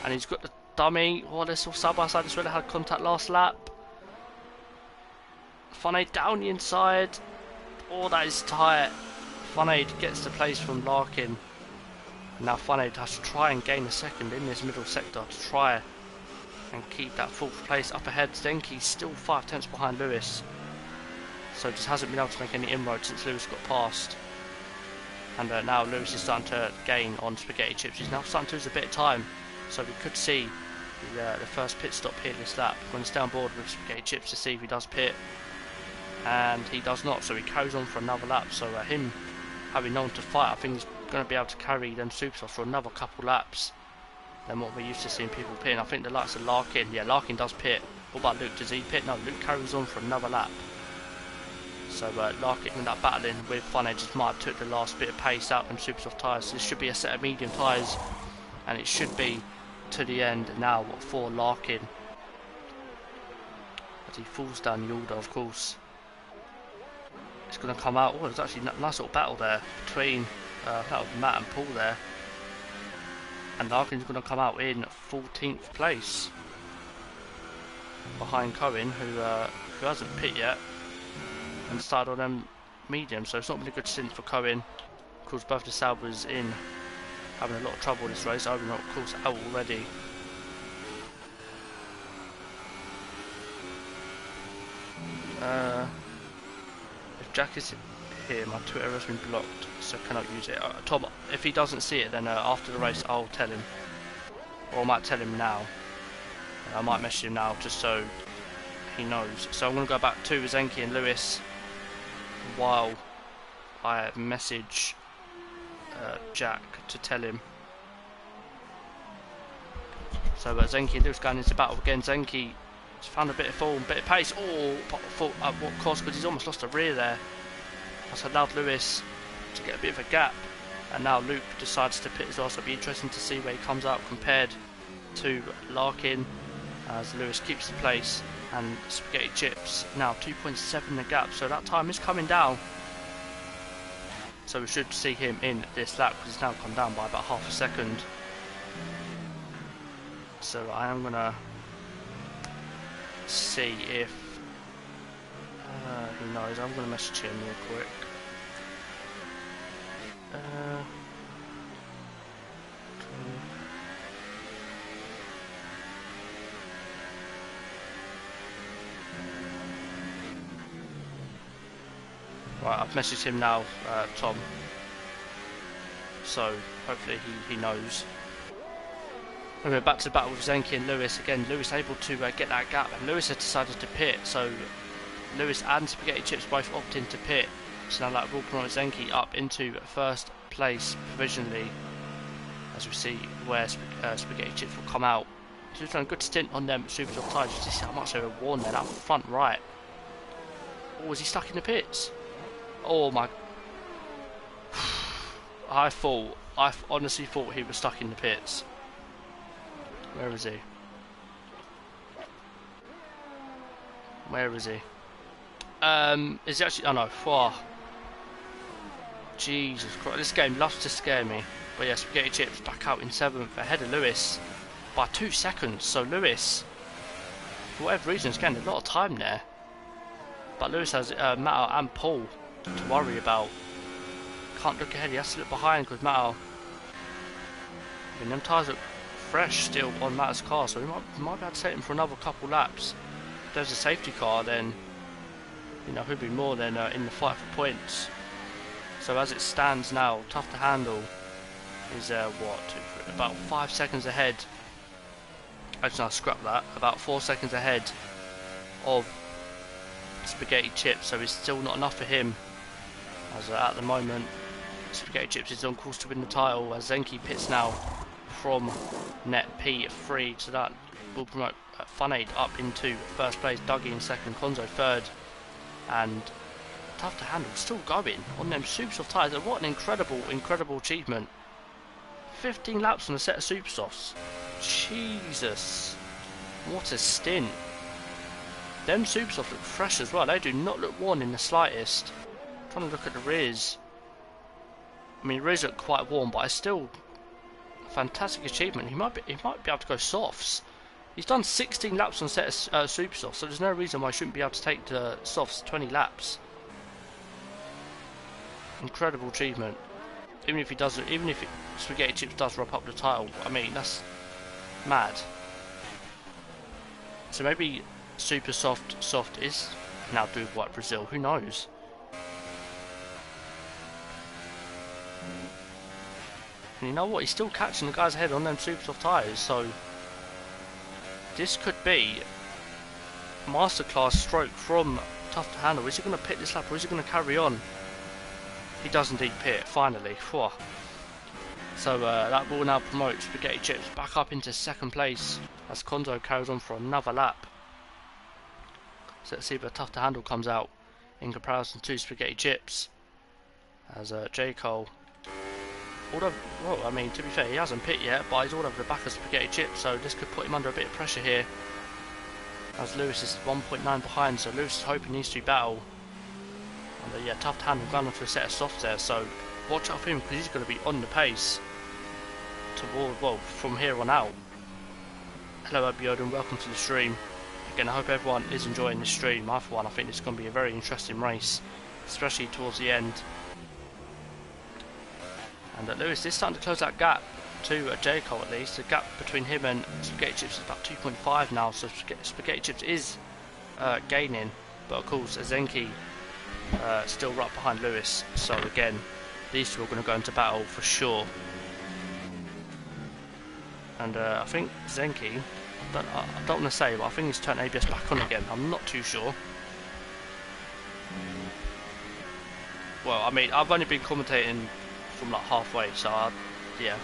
And he's got the dummy. Oh, they're still side by side. This really had contact last lap. Funaid down the inside. Oh, that is tight. Funaid gets the place from Larkin. Now Funaid has to try and gain a second in this middle sector to try and keep that 4th place up ahead. Zenki's still 5 tenths behind Lewis, so just hasn't been able to make any inroads since Lewis got past. And now Lewis is starting to gain on Spaghetti Chips. He's now starting to lose a bit of time, so we could see the first pit stop here this lap. We're going to stay on board with Spaghetti Chips to see if he does pit, and he does not, so he carries on for another lap. So him having no one to fight, I think he's going to be able to carry them super softs for another couple laps than what we're used to seeing people pitting. I think the likes of Larkin, yeah, Larkin does pit. What about Luke? Does he pit? No, Luke carries on for another lap. So Larkin ended up battling with Funaid, just might have took the last bit of pace out them super soft tyres. This should be a set of medium tyres, and it should be to the end now for Larkin as he falls down the order, of course. It's going to come out. Oh, there's actually a nice little battle there between that was Matt and Paul there. And Larkin's going to come out in 14th place behind Cohen, who hasn't pit yet and started on them medium, so it's not been a good stint for Cohen. Of course, both the Saubers in having a lot of trouble this race. Owen, of course, out already. If Jack is here, my Twitter has been blocked, so I cannot use it. Tom, if he doesn't see it, then after the race I'll tell him, or I might tell him now. I might message him now just so he knows. So I'm going to go back to Zenki and Lewis while I message Jack to tell him. So Zenki and Lewis going into battle again. Zenki has found a bit of form, bit of pace. Oh, at what cost? Because he's almost lost the rear there. That's allowed Lewis to get a bit of a gap, and now Luke decides to pit as well, so it'll be interesting to see where he comes out compared to Larkin as Lewis keeps the place. And Spaghetti Chips now 2.7 the gap, so that time is coming down, so we should see him in this lap because he's now come down by about half a second. So I am gonna see if he knows. I'm gonna message him real quick. Right, I've messaged him now, Tom. So hopefully he knows. And we're back to the battle with Zenki and Lewis. Again, Lewis able to get that gap, and Lewis has decided to pit. So Lewis and Spaghetti Chips both opt in to pit. So now that will promote Zenki up into first place provisionally, as we see where Spaghetti Chips will come out. So he's done a good stint on them super soft tyres. You see how much they were worn there, that front right. Or was he stuck in the pits? Oh my. I honestly thought he was stuck in the pits. Where is he? Where is he? Is he actually? Oh no. Oh. Jesus Christ. This game loves to scare me. But yeah, Spaghetti Chips back out in 7th ahead of Lewis by 2 seconds. So Lewis, for whatever reason, is getting a lot of time there. But Lewis has Matter and Paul to worry about. Can't look ahead, he has to look behind because Matter. I mean, them tyres look fresh still on Matter's car, so we might be able to take him for another couple laps. If there's a safety car, then you know he'll be more than in the fight for points. So as it stands now, Tough to Handle is about 5 seconds ahead. Actually, I'll scrap that. About 4 seconds ahead of Spaghetti Chips, so it's still not enough for him. As at the moment, Spaghetti Chips is on course to win the title. As Zenki pits now from net P3, so that will promote Funaid up into first place, Dougie in second, Konzo third, and Tough to Handle still going on them super soft tyres. And what an incredible achievement! 15 laps on a set of super softs. Jesus, what a stint! Them super softs look fresh as well. They do not look worn in the slightest. I'm trying to look at the rears. I mean, rears look quite warm, but it's still a fantastic achievement. He might be able to go softs. He's done 16 laps on a set of super softs, so there's no reason why he shouldn't be able to take the softs 20 laps. Incredible achievement. Even if Spaghetti Chips does wrap up the title, I mean, that's mad. So maybe super soft is now doing what Brazil, who knows? And you know what, he's still catching the guys ahead on them super soft tyres, so this could be masterclass stroke from Tough to Handle. Is he going to pit this lap or is he going to carry on? He does indeed pit, finally. Whew. So that will now promote Spaghetti Chips back up into second place as Konzo carries on for another lap. So let's see where Tough to Handle comes out in comparison to Spaghetti Chips. As J. Cole, well, I mean, to be fair, he hasn't pit yet, but he's all over the back of Spaghetti Chips, so this could put him under a bit of pressure here. As Lewis is 1.9 behind, so Lewis is hoping these two battle. And yeah, Tough to Handle going for a set of softs there, so watch out for him because he's going to be on the pace toward, well, from here on out. Hello Abiodun, welcome to the stream. Again, I hope everyone is enjoying this stream. I for one, I think it's going to be a very interesting race, especially towards the end. And Lewis is starting to close that gap to J. Cole at least. The gap between him and Spaghetti Chips is about 2.5 now, so Spaghetti Chips is gaining, but of course Zenki still right behind Lewis, so again these two are going to go into battle for sure. And I think Zenki, I don't want to say, but I think he's turned ABS back on again. I'm not too sure. Well, I mean, I've only been commentating from like halfway, so yeah.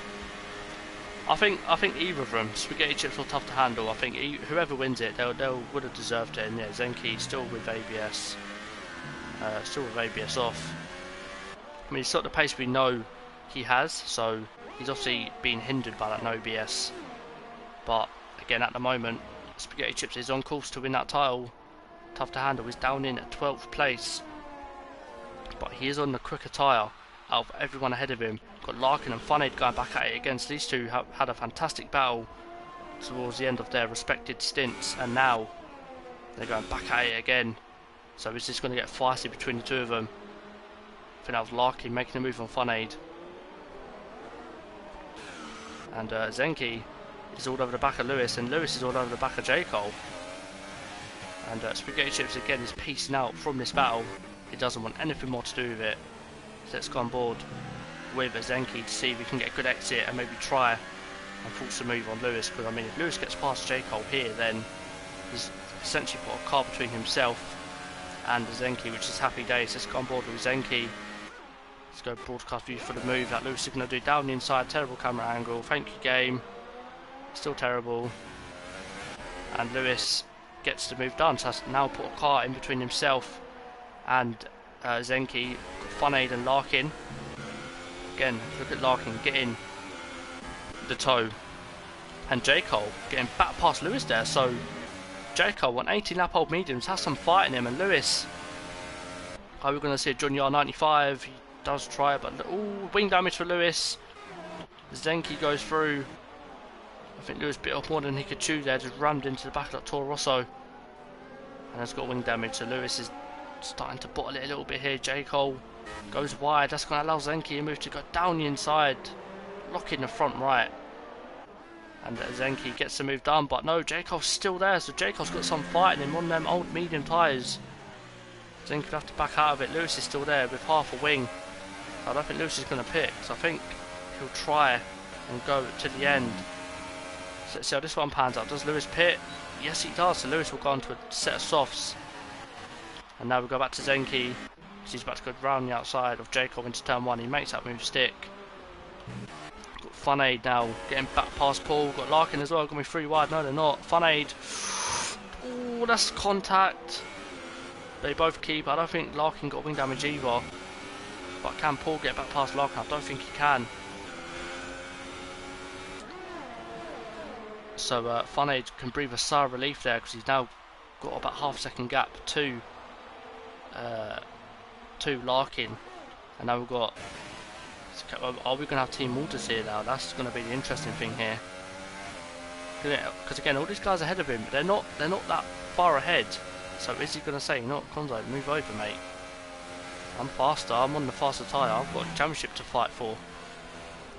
I think either of them, Spaghetti Chips or Tough to Handle, I think whoever wins it, they would have deserved it. And yeah, Zenki still with ABS, off. I mean, it's not the pace we know he has, so he's obviously been hindered by that no ABS. But again, at the moment, Spaghetti Chips is on course to win that title. Tough to Handle is down in 12th place, but he is on the quicker tyre out of everyone ahead of him. Got Larkin and Funaid going back at it against these two. Had a fantastic battle towards the end of their respected stints, and now they're going back at it again. So is this going to get feisty between the two of them? I think that was Larkin making a move on Funaid. And Zenki is all over the back of Lewis, and Lewis is all over the back of J. Cole. And Spaghetti Chips again is piecing out from this battle. he doesn't want anything more to do with it. So let's go on board with Zenki to see if we can get a good exit and maybe try and force a move on Lewis, because I mean if Lewis gets past J. Cole here, then he's essentially put a car between himself and Zenki, which is happy days. Let's go on board with Zenki. Let's go broadcast view for the move that Lewis is going to do down the inside. Terrible camera angle. Thank you, game. Still terrible. And Lewis gets the move done. So has now put a car in between himself and Zenki. Funaid and Larkin. Again, look at Larkin getting the toe. And J. Cole getting back past Lewis there. So J. Cole, on 18 lap old mediums, has some fight in him. And Lewis, are we going to see a Junior 95? He does try it, but ooh, wing damage for Lewis. Zenki goes through. I think Lewis bit off more than he could chew there, just rammed into the back of that Toro Rosso. And has got wing damage, so Lewis is starting to bottle it a little bit here. J. Cole goes wide. That's going to allow Zenki a move to go down the inside, locking the front right. And Zenki gets the move done, but no, J. Cole's still there, so J. Cole's got some fight in him on them old medium tyres. Zenki will have to back out of it. Lewis is still there with half a wing. I don't think Lewis is going to pit, so I think he'll try and go to the end. So let's see how this one pans out. Does Lewis pit? Yes, he does. So Lewis will go on to a set of softs. And now we go back to Zenki. He's about to go round the outside of J. Cole into turn 1. He makes that move stick. Got Funaid now getting back past Paul. Got Larkin as well. Going to be 3 wide. No, they're not. Funaid. Oh, that's contact. They both keep. I don't think Larkin got wing damage either. But can Paul get back past Larkin? I don't think he can. So Funaid can breathe a sigh of relief there, because he's now got about half-second gap to Larkin. And now we've got... Are we going to have team orders here now? That's going to be the interesting thing here. Because again, all these guys ahead of him, they're not that far ahead. So is he going to say, you know what, Conzo, move over, mate. I'm faster, I'm on the faster tyre, I've got a championship to fight for.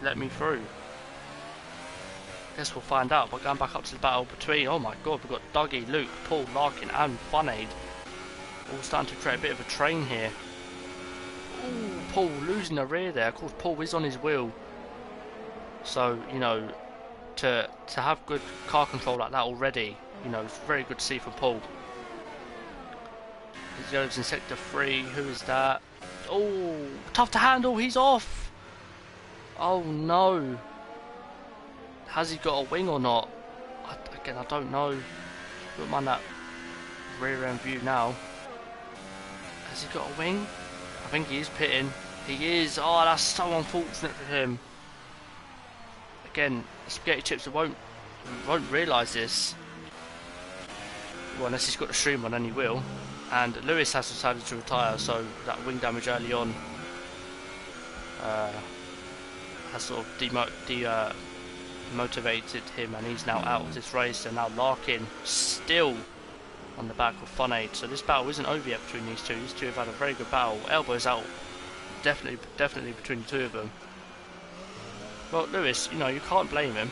Let me through. Guess we'll find out by going back up to the battle between, oh my god, we've got Dougie, Luke, Paul, Larkin and Funaid. All starting to create a bit of a train here. Ooh, Paul losing the rear there. Of course, Paul is on his wheel. So, you know, to have good car control like that already, you know, it's very good to see from Paul. He goes in sector 3. Who is that? Oh, tough to handle. He's off. Oh no. Has he got a wing or not? Again, I don't know. Don't mind that rear end view now. Has he got a wing? I think he is pitting. He is. Oh, that's so unfortunate for him. Again, Spaghetti Chips won't realise this. Well, unless he's got the stream on, then he will. And Lewis has decided to retire, so that wing damage early on has sort of demotivated him, and he's now out of this race. And now Larkin still on the back of Funaid. So this battle isn't over yet between these two. These two have had a very good battle. Elbows out, definitely between the two of them. Well, Lewis, you know, you can't blame him.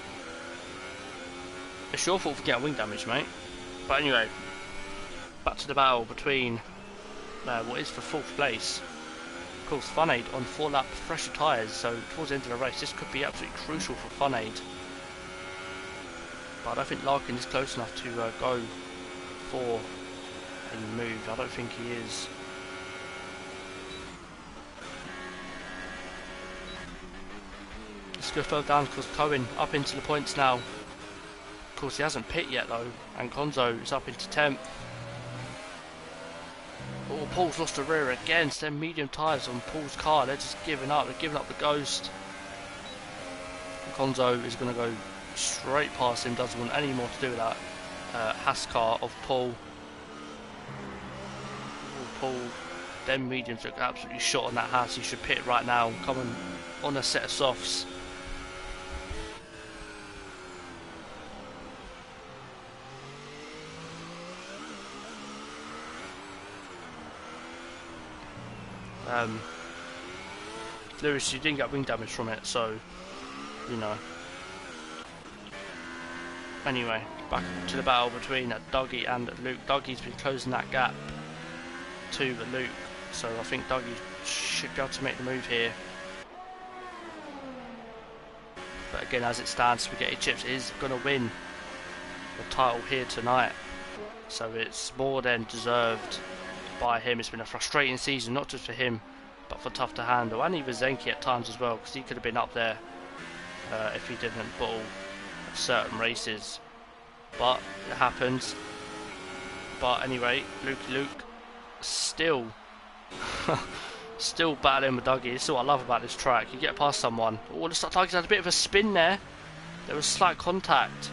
It's your fault for getting wing damage, mate. But anyway, back to the battle between what is for 4th place. Of course, Funaid on 4-lap fresher tyres, so towards the end of the race this could be absolutely crucial for Funaid. But I don't think Larkin is close enough to go for a move. I don't think he is. Let's go further down, because Cohen up into the points now. Of course, he hasn't pit yet though, and Konzo is up into 10th. Oh, Paul's lost the rear again. So them medium tyres on Paul's car, they're just giving up. They're giving up the ghost. Konzo is going to go straight past him. Doesn't want any more to do with that Haas car of Paul. Oh, Paul, them mediums look absolutely shot on that Haas. He should pit right now. Coming on a set of softs. Lewis, you didn't get wing damage from it, so, you know. Anyway, back to the battle between Dougie and Luke. Dougie's been closing that gap to Luke. So I think Dougie should be able to make the move here. But again, as it stands, Spaghetti Chips is going to win the title here tonight. So it's more than deserved by him. It's been a frustrating season, not just for him, but for Tough to Handle, and even Zenki at times as well, because he could have been up there if he didn't bottle certain races. But it happens. But anyway, Luke still still battling with Dougie. This is what I love about this track. You get past someone. Oh, looks like Dougie's had a bit of a spin there. There was slight contact.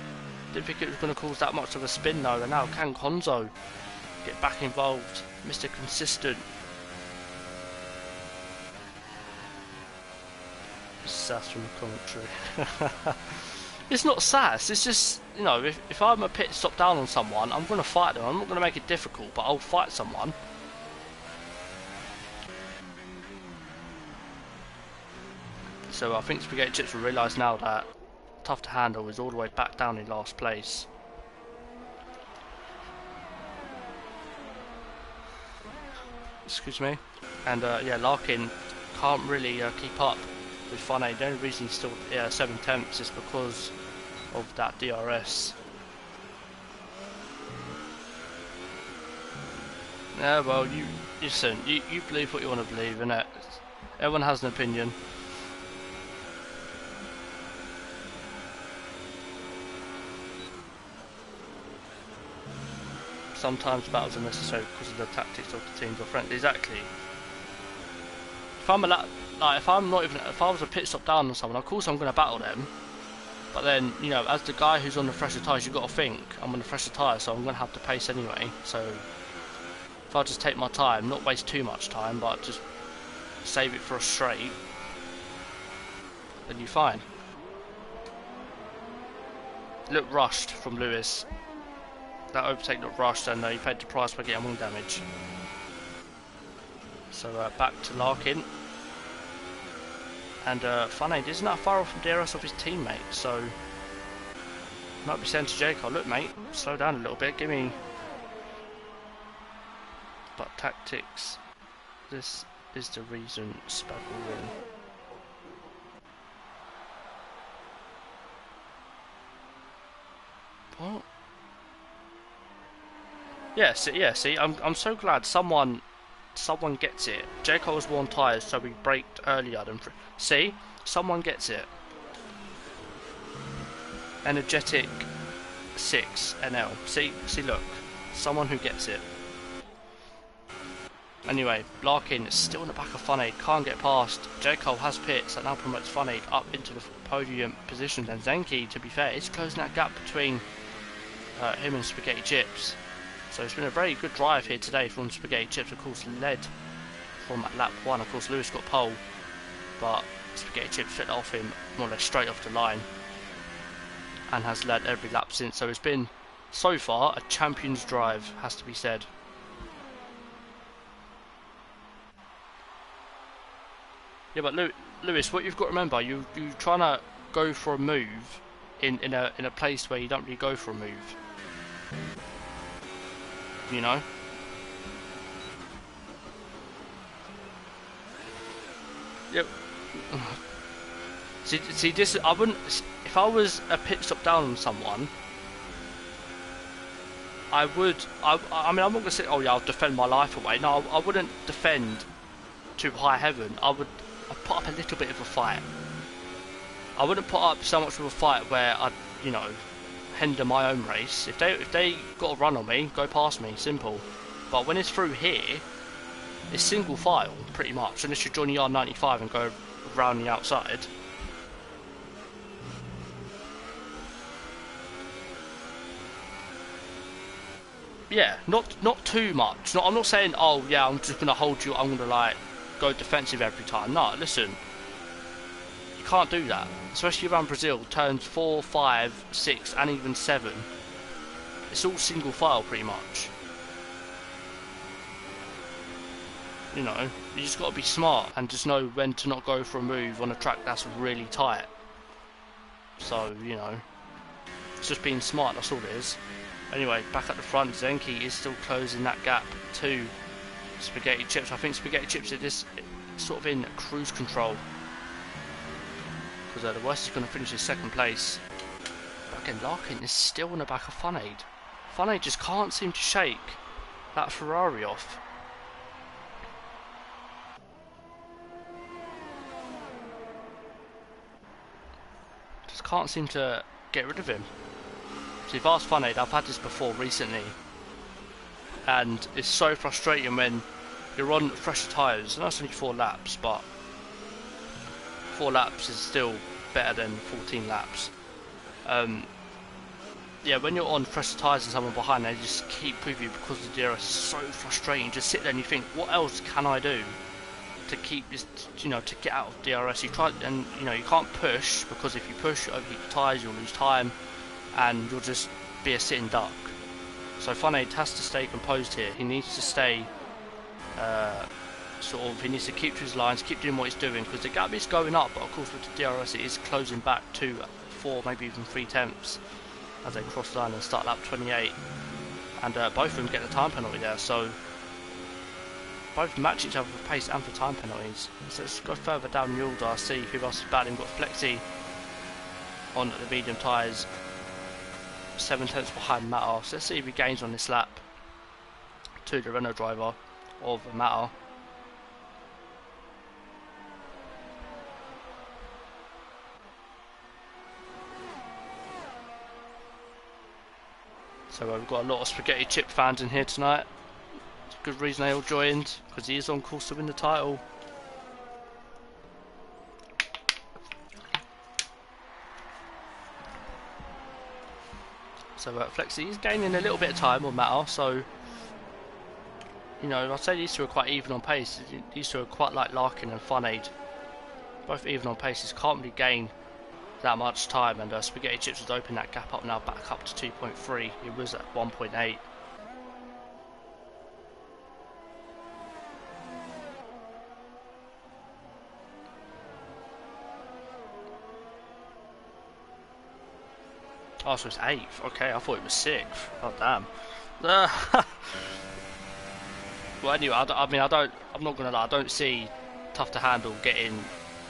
Didn't think it was going to cause that much of a spin though. And now can Konzo get back involved? Mr. Consistent. Sass from the commentary. It's not sass, it's just, you know, if I'm a pit stop down on someone, I'm going to fight them. I'm not going to make it difficult, but I'll fight someone. So I think Spaghetti Chips will realise now that Tough to Handle is all the way back down in last place. Excuse me. And yeah, Larkin can't really keep up with Funny. The only reason he's still 7/10 is because of that DRS. Yeah, well, you listen. You believe what you want to believe, innit? Everyone has an opinion. Sometimes battles are necessary because of the tactics of the teams or friends. Exactly. If I'm if I was a pit stop down on someone, of course I'm going to battle them. But then, you know, as the guy who's on the fresher tyres, you've got to think, I'm on the fresher tyres, so I'm going to have to pace anyway. So, if I just take my time, not waste too much time, but just save it for a straight, then you're fine. Looked rushed from Lewis. That overtake looked rushed, and he paid the price by getting wing damage. So, back to Larkin. And Funny isn't that far off from DRS of his teammate, so might be saying to Jacob, look mate, slow down a little bit, give me. But tactics, this is the reason Spag will win. What? Yeah, see, I'm so glad someone gets it. Jacob was worn tyres, so we braked earlier than. See, someone gets it. Energetic 6 NL. See, look, someone who gets it. Anyway, Larkin is still in the back of Funny, can't get past. Jacob has pits that now promotes Funny up into the podium position, and Zenki, to be fair, is closing that gap between him and Spaghetti Chips. So it's been a very good drive here today from Spaghetti Chips. Of course, led from lap 1. Of course, Lewis got pole, but Spaghetti Chips fit off him more or less straight off the line and has led every lap since. So it's been, so far, a champion's drive, has to be said. Yeah, but Lewis, what you've got to remember, you're trying to go for a move in a place where you don't really go for a move. You know? Yep. See, this, I wouldn't, if I was a pit stop down on someone, I mean, I'm not going to say, oh yeah, I'll defend my life away. No, I wouldn't defend to high heaven. I'd put up a little bit of a fight. I wouldn't put up so much of a fight where I'd, you know, hinder my own race. If they got a run on me, go past me, simple. But when it's through here, it's single file pretty much, unless you join the R95 and go around the outside. Yeah, not too much. I'm not saying, oh yeah, I'm just gonna hold you, I'm gonna like go defensive every time. No, listen, you can't do that. Especially around Brazil, turns 4, 5, 6 and even 7. It's all single file pretty much. You know, you just got to be smart and just know when to not go for a move on a track that's really tight. So, you know, it's just being smart, that's all it is. Anyway, back at the front, Zenki is still closing that gap to Spaghetti Chips. I think Spaghetti Chips is this sort of in cruise control, because the worst is going to finish in second place. But again, Larkin is still on the back of Funaid. Funaid just can't seem to shake that Ferrari off. Just can't seem to get rid of him. So you've asked Funaid, I've had this before recently, and it's so frustrating when you're on fresher tyres, and that's only 4 laps, but 4 laps is still better than 14 laps. Yeah, when you're on fresher tyres and someone behind, they just keep with you because the DRS is so frustrating. You just sit there and you think, what else can I do to keep this, you know, to get out of DRS? You try, and you know, you can't push, because if you push over your tyres, you'll lose time, and you'll just be a sitting duck. So Funaid has to stay composed here. He needs to stay, he needs to keep to his lines, keep doing what he's doing, because the gap is going up, but of course with the DRS it is closing back to 4, maybe even 3 tenths as they cross the line and start lap 28. And both of them get the time penalty there, so both match each other for pace and for time penalties. So let's go further down the order, see who else is battling. Got Flexi on the medium tyres, 7 tenths behind Matter. So let's see if he gains on this lap to the Renault driver of Matter. So we've got a lot of Spaghetti Chip fans in here tonight. It's a good reason they all joined, because he is on course to win the title. So Flexi is gaining a little bit of time on Matter, so you know, I'd say these two are quite even on pace. These two are quite like Larkin and Funaid, both even on paces, can't really gain that much time, and Spaghetti Chips has opened that gap up now, back up to 2.3. It was at 1.8. Oh, so it's 8th. Okay, I thought it was 6th. Oh damn. Well, anyway, I'm not gonna lie. I don't see Tough to Handle getting.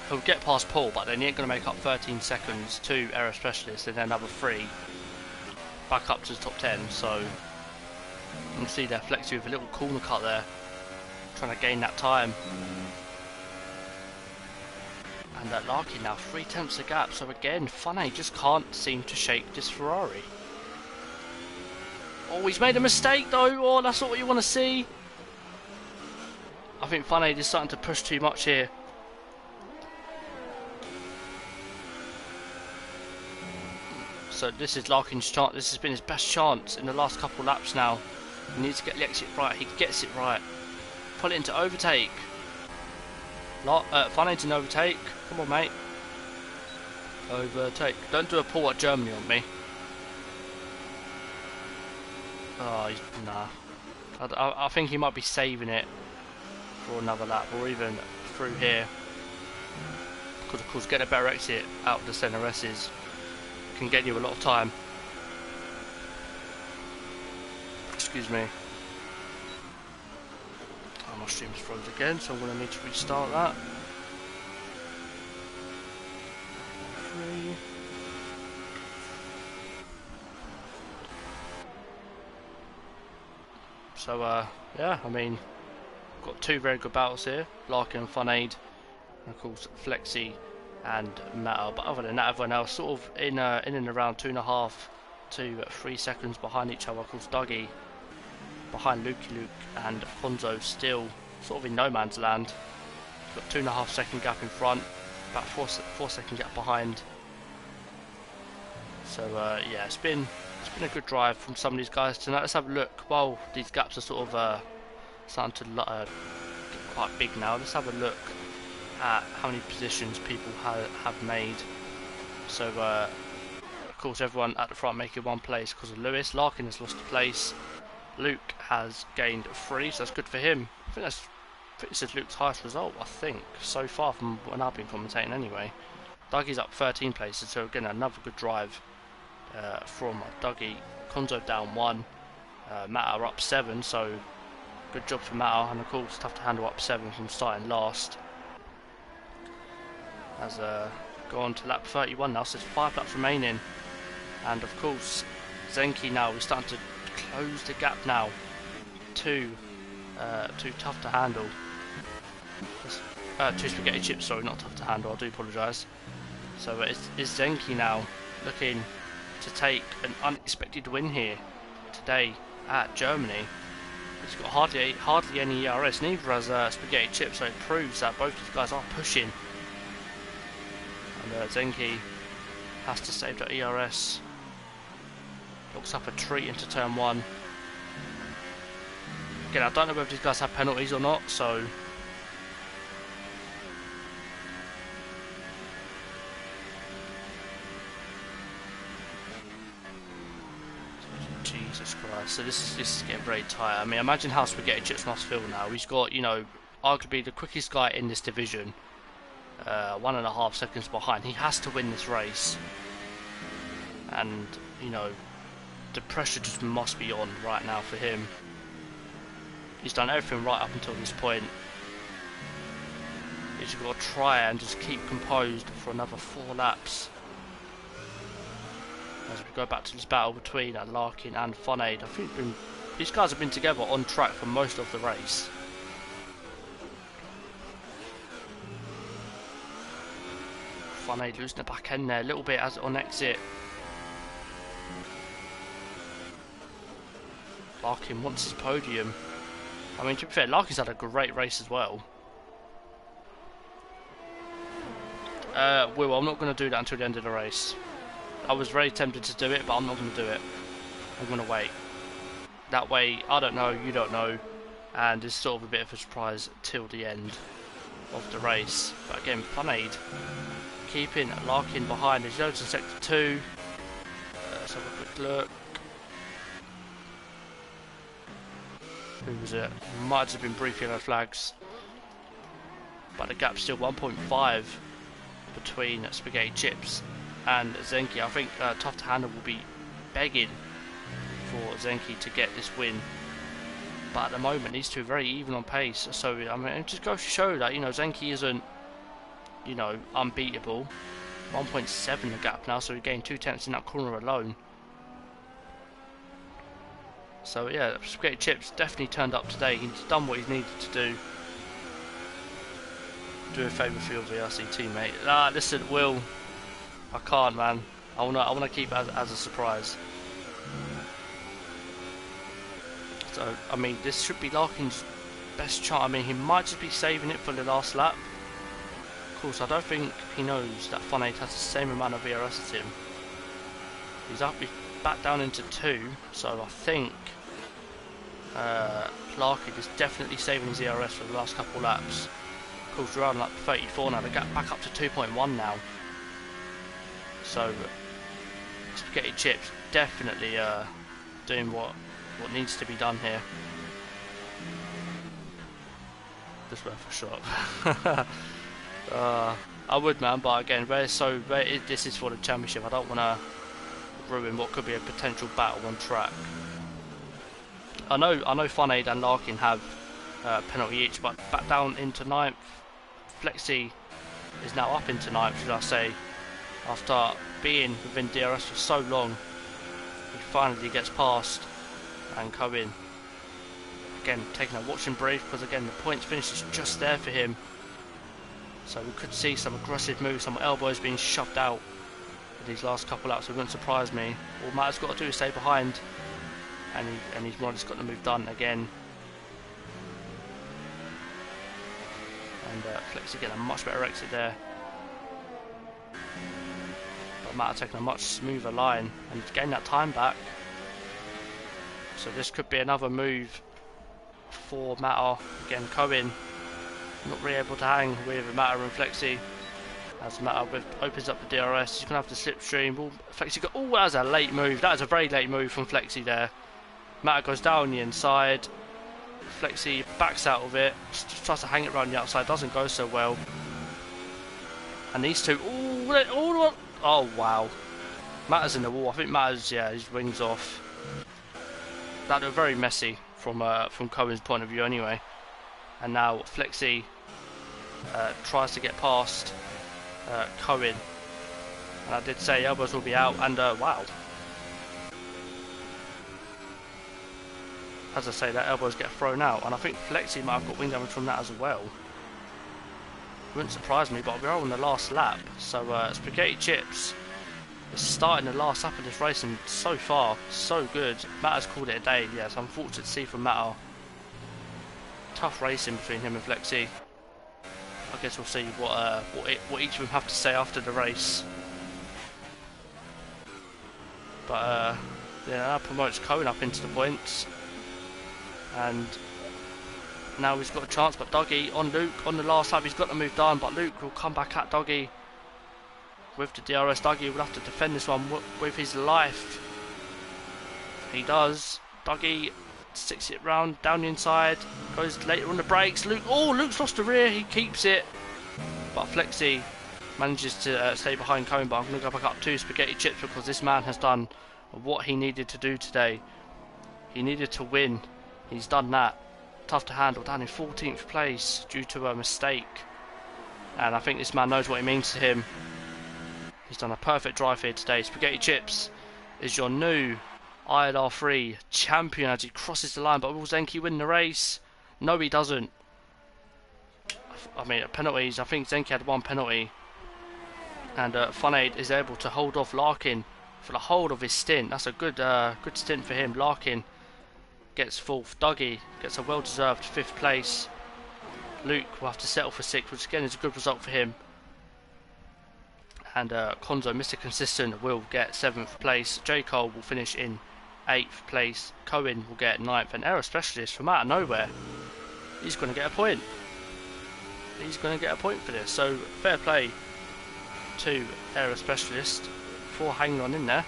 He'll get past Paul, but then he ain't going to make up 13 seconds to Aero Specialist, and then another 3 back up to the top 10. So you can see there Flexi with a little corner cut there, trying to gain that time. And that Larkin now 3 tenths of gap. So again, Funaid just can't seem to shake this Ferrari. Oh, he's made a mistake though. Oh, that's not what you want to see. I think Funaid is starting to push too much here. So this is Larkin's chance. This has been his best chance in the last couple of laps now. He needs to get the exit right. He gets it right. Pull it into overtake. Funaid's in overtake. Come on, mate. Overtake. Don't do a pull at Germany on me. Oh, nah. I think he might be saving it for another lap, or even through here. Because of course, get a better exit out of the centre S's can get you a lot of time. Excuse me. Oh, my stream's froze again, so I'm going to need to restart that. 3. So yeah, I mean, got 2 very good battles here, Larkin and Funaid, and of course Flexi and Matter. But other than that, everyone else sort of in and around 2.5 to 3 seconds behind each other. Of course, Dougie behind Lukey Luke and Fonzo still sort of in no man's land. Got 2.5 second gap in front, about 4 second gap behind. So yeah, it's been a good drive from some of these guys tonight. Let's have a look. While these gaps are sort of starting to get quite big now, let's have a look at how many positions people have made. So of course everyone at the front making 1 place because of Lewis. Larkin has lost a place. Luke has gained 3, so that's good for him. I think this is Luke's highest result, I think, so far from when I've been commentating anyway. Dougie's up 13 places, so again another good drive from Dougie. Konzo down 1, Matter up 7, so Good job for Matter, and of course tough to handle up 7 from starting last. As go on to lap 31 now, so there's 5 laps remaining, and of course Zenki now is starting to close the gap now. Too tough to handle. Two spaghetti chips, sorry, not tough to handle, I do apologise. So it's Zenki now looking to take an unexpected win here today at Germany. He's got hardly any ERS, neither has spaghetti chips, so it proves that both these guys are pushing. And Zenki has to save that ERS. Looks up a treat into turn 1. Again, I don't know whether these guys have penalties or not, so Jesus Christ. So this is getting very tight. I mean, imagine how spaghetti chips must feel now. He's got, you know, arguably the quickest guy in this division, 1.5 seconds behind. He has to win this race, and you know, the pressure just must be on right now for him. He's done everything right up until this point. He's got to try and just keep composed for another 4 laps. As we go back to this battle between Larkin and Funaid. I think these guys have been together on track for most of the race. Funaid losing the back end there a little bit as on exit. Larkin wants his podium. I mean, to be fair, Larkin's had a great race as well. I'm not going to do that until the end of the race. I was very tempted to do it, but I'm not going to do it. I'm going to wait. That way, I don't know, you don't know, and it's sort of a bit of a surprise till the end of the race. But again, Funaid keeping Larkin behind. He's loads in sector 2. Let's have a quick look. Who was it? Might have been brief yellow flags, but the gap's still 1.5 between spaghetti chips and Zenki. I think Tough to Handle will be begging for Zenki to get this win, but at the moment these two are very even on pace. So I mean, it just goes to show that, you know, Zenki isn't, you know, unbeatable. 1.7 the gap now, so he gained 2 tenths in that corner alone. So yeah, spaghetti chips definitely turned up today. He's done what he's needed to do. Do a favour for your VRC teammate. Ah, listen, Will, I can't, man. I wanna keep it as a surprise. So I mean, this should be Larkin's best chance. I mean, he might just be saving it for the last lap. Of course, I don't think he knows that Funaid has the same amount of VRS as him. He's back down into 2, so I think Larkin is definitely saving his ERS for the last couple laps. Of course, we're on lap 34 now. They get back up to 2.1 now. So spaghetti chips definitely doing what needs to be done here. Just worth a shot. I would, man, but again, this is for the championship. I don't want to ruin what could be a potential battle on track. I know Funaid and Larkin have penalty each, but back down into 9th. Flexi is now up into 9th, should I say, after being within DRS for so long. He finally gets past and come in. Again, taking a watching brief, because again the points finish is just there for him. So we could see some aggressive moves, some elbows being shoved out in these last couple laps. It wouldn't surprise me. All Matt's got to do is stay behind, and he's more just got the move done again. And Flexi getting a much better exit there. But Matt taking a much smoother line and he's getting that time back. So this could be another move for Matter. Again, Cohen not really able to hang with Matter and Flexi. As Matter opens up the DRS, he's going to have to slipstream. Flexi got, oh, that's a late move. That is a very late move from Flexi there. Matter goes down the inside. Flexi backs out of it, just tries to hang it around the outside, doesn't go so well. And these two, oh wow. Matter's in the wall. I think Matter's, yeah, his wings off. That looked very messy. from Cohen's point of view anyway. And now Flexi tries to get past Cohen, and I did say elbows will be out, and wow, as I say, that elbows get thrown out, and I think Flexi might have got wing damage from that as well. Wouldn't surprise me, but we're on the last lap, so Spaghetti Chips is starting the last lap of this race, and so far so good. Matt has called it a day. Yes, unfortunate to see from Matt. Tough racing between him and Flexi. I guess we'll see what each of them have to say after the race. But yeah, that promotes Cohen up into the points, and now he's got a chance. But Dougie on Luke on the last lap, he's got to move down, but Luke will come back at Dougie with the DRS. Dougie will have to defend this one with his life. He does. Dougie sticks it round down the inside, goes later on the brakes. Luke's lost the rear, he keeps it, but Flexi manages to stay behind Cohen. But I'm going to go back up to Spaghetti Chips because this man has done what he needed to do today. He needed to win, he's done that. Tough to handle, down in 14th place due to a mistake, and I think this man knows what it means to him. He's done a perfect drive here today. Spaghetti Chips is your new ILR3 champion as he crosses the line. But will Zenki win the race? No, he doesn't. I mean, penalties. I think Zenki had one penalty, and Funaid is able to hold off Larkin for the whole of his stint. That's a good stint for him. Larkin gets 4th. Dougie gets a well-deserved 5th place. Luke will have to settle for 6th, which again is a good result for him. And Konzo, Mr. Consistent, will get 7th place. J. Cole will finish in 8th place. Cohen will get 9th. And Aero Specialist from out of nowhere, he's going to get a point. He's going to get a point for this. So fair play to Aero Specialist for hanging on in there,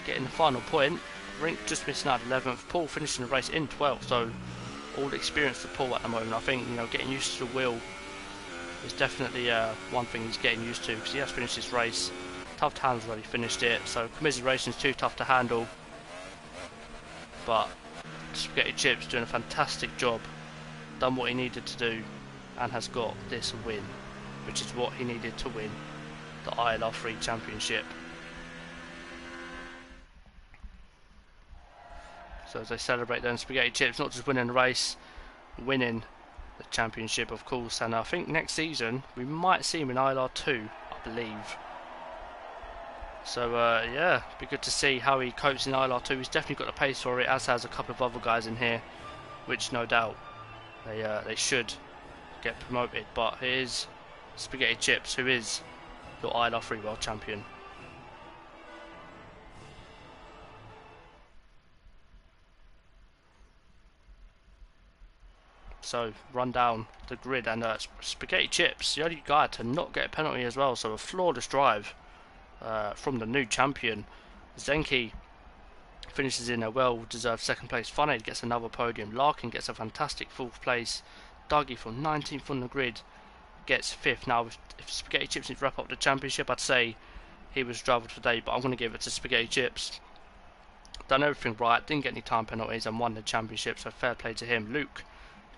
getting the final point. Rink just missing out 11th. Paul finishing the race in 12th. So all the experience for Paul at the moment. I think, you know, getting used to the wheel is definitely one thing he's getting used to, because he has finished this race. Tough to handle's already finished it, so commiserations too tough to handle. But Spaghetti Chips doing a fantastic job, done what he needed to do, and has got this win, which is what he needed to win the ILR3 championship. So as they celebrate then, Spaghetti Chips not just winning the race, winning the championship, of course. And I think next season we might see him in ILR2, I believe. So yeah, be good to see how he copes in ILR2. He's definitely got the pace for it, as has a couple of other guys in here, which no doubt they should get promoted. But here's Spaghetti Chips, who is your ILR3 world champion. So run down the grid, and Spaghetti Chips, the only guy to not get a penalty as well. So a flawless drive from the new champion. Zenki finishes in a well-deserved 2nd place. Funaid gets another podium. Larkin gets a fantastic 4th place. Dougie from 19th on the grid gets 5th. Now, if Spaghetti Chips needs to wrap up the championship, I'd say he was driver today, but I'm going to give it to Spaghetti Chips. Done everything right, didn't get any time penalties, and won the championship, so fair play to him. Luke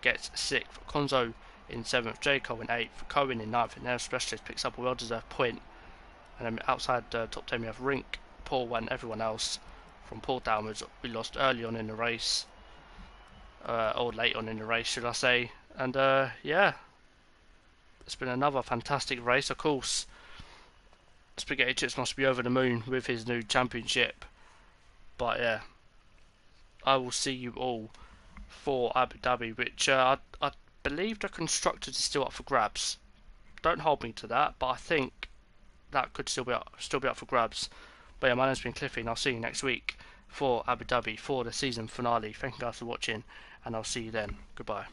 gets 6th. Konzo in 7th. J. Cole in 8th. Cohen in 9th. And Air Specialist picks up a well-deserved point. And then outside the top 10 we have Rink, Paul, and everyone else. From Paul downwards, we lost early on in the race, or late on in the race, should I say. And yeah, it's been another fantastic race. Of course, Spaghetti Chips must be over the moon with his new championship. But yeah, I will see you all for Abu Dhabi, which I believe the constructors is still up for grabs. Don't hold me to that, but I think that could still be up for grabs. But yeah, my name's been Cliffy, and I'll see you next week for Abu Dhabi for the season finale. Thank you guys for watching, and I'll see you then. Goodbye.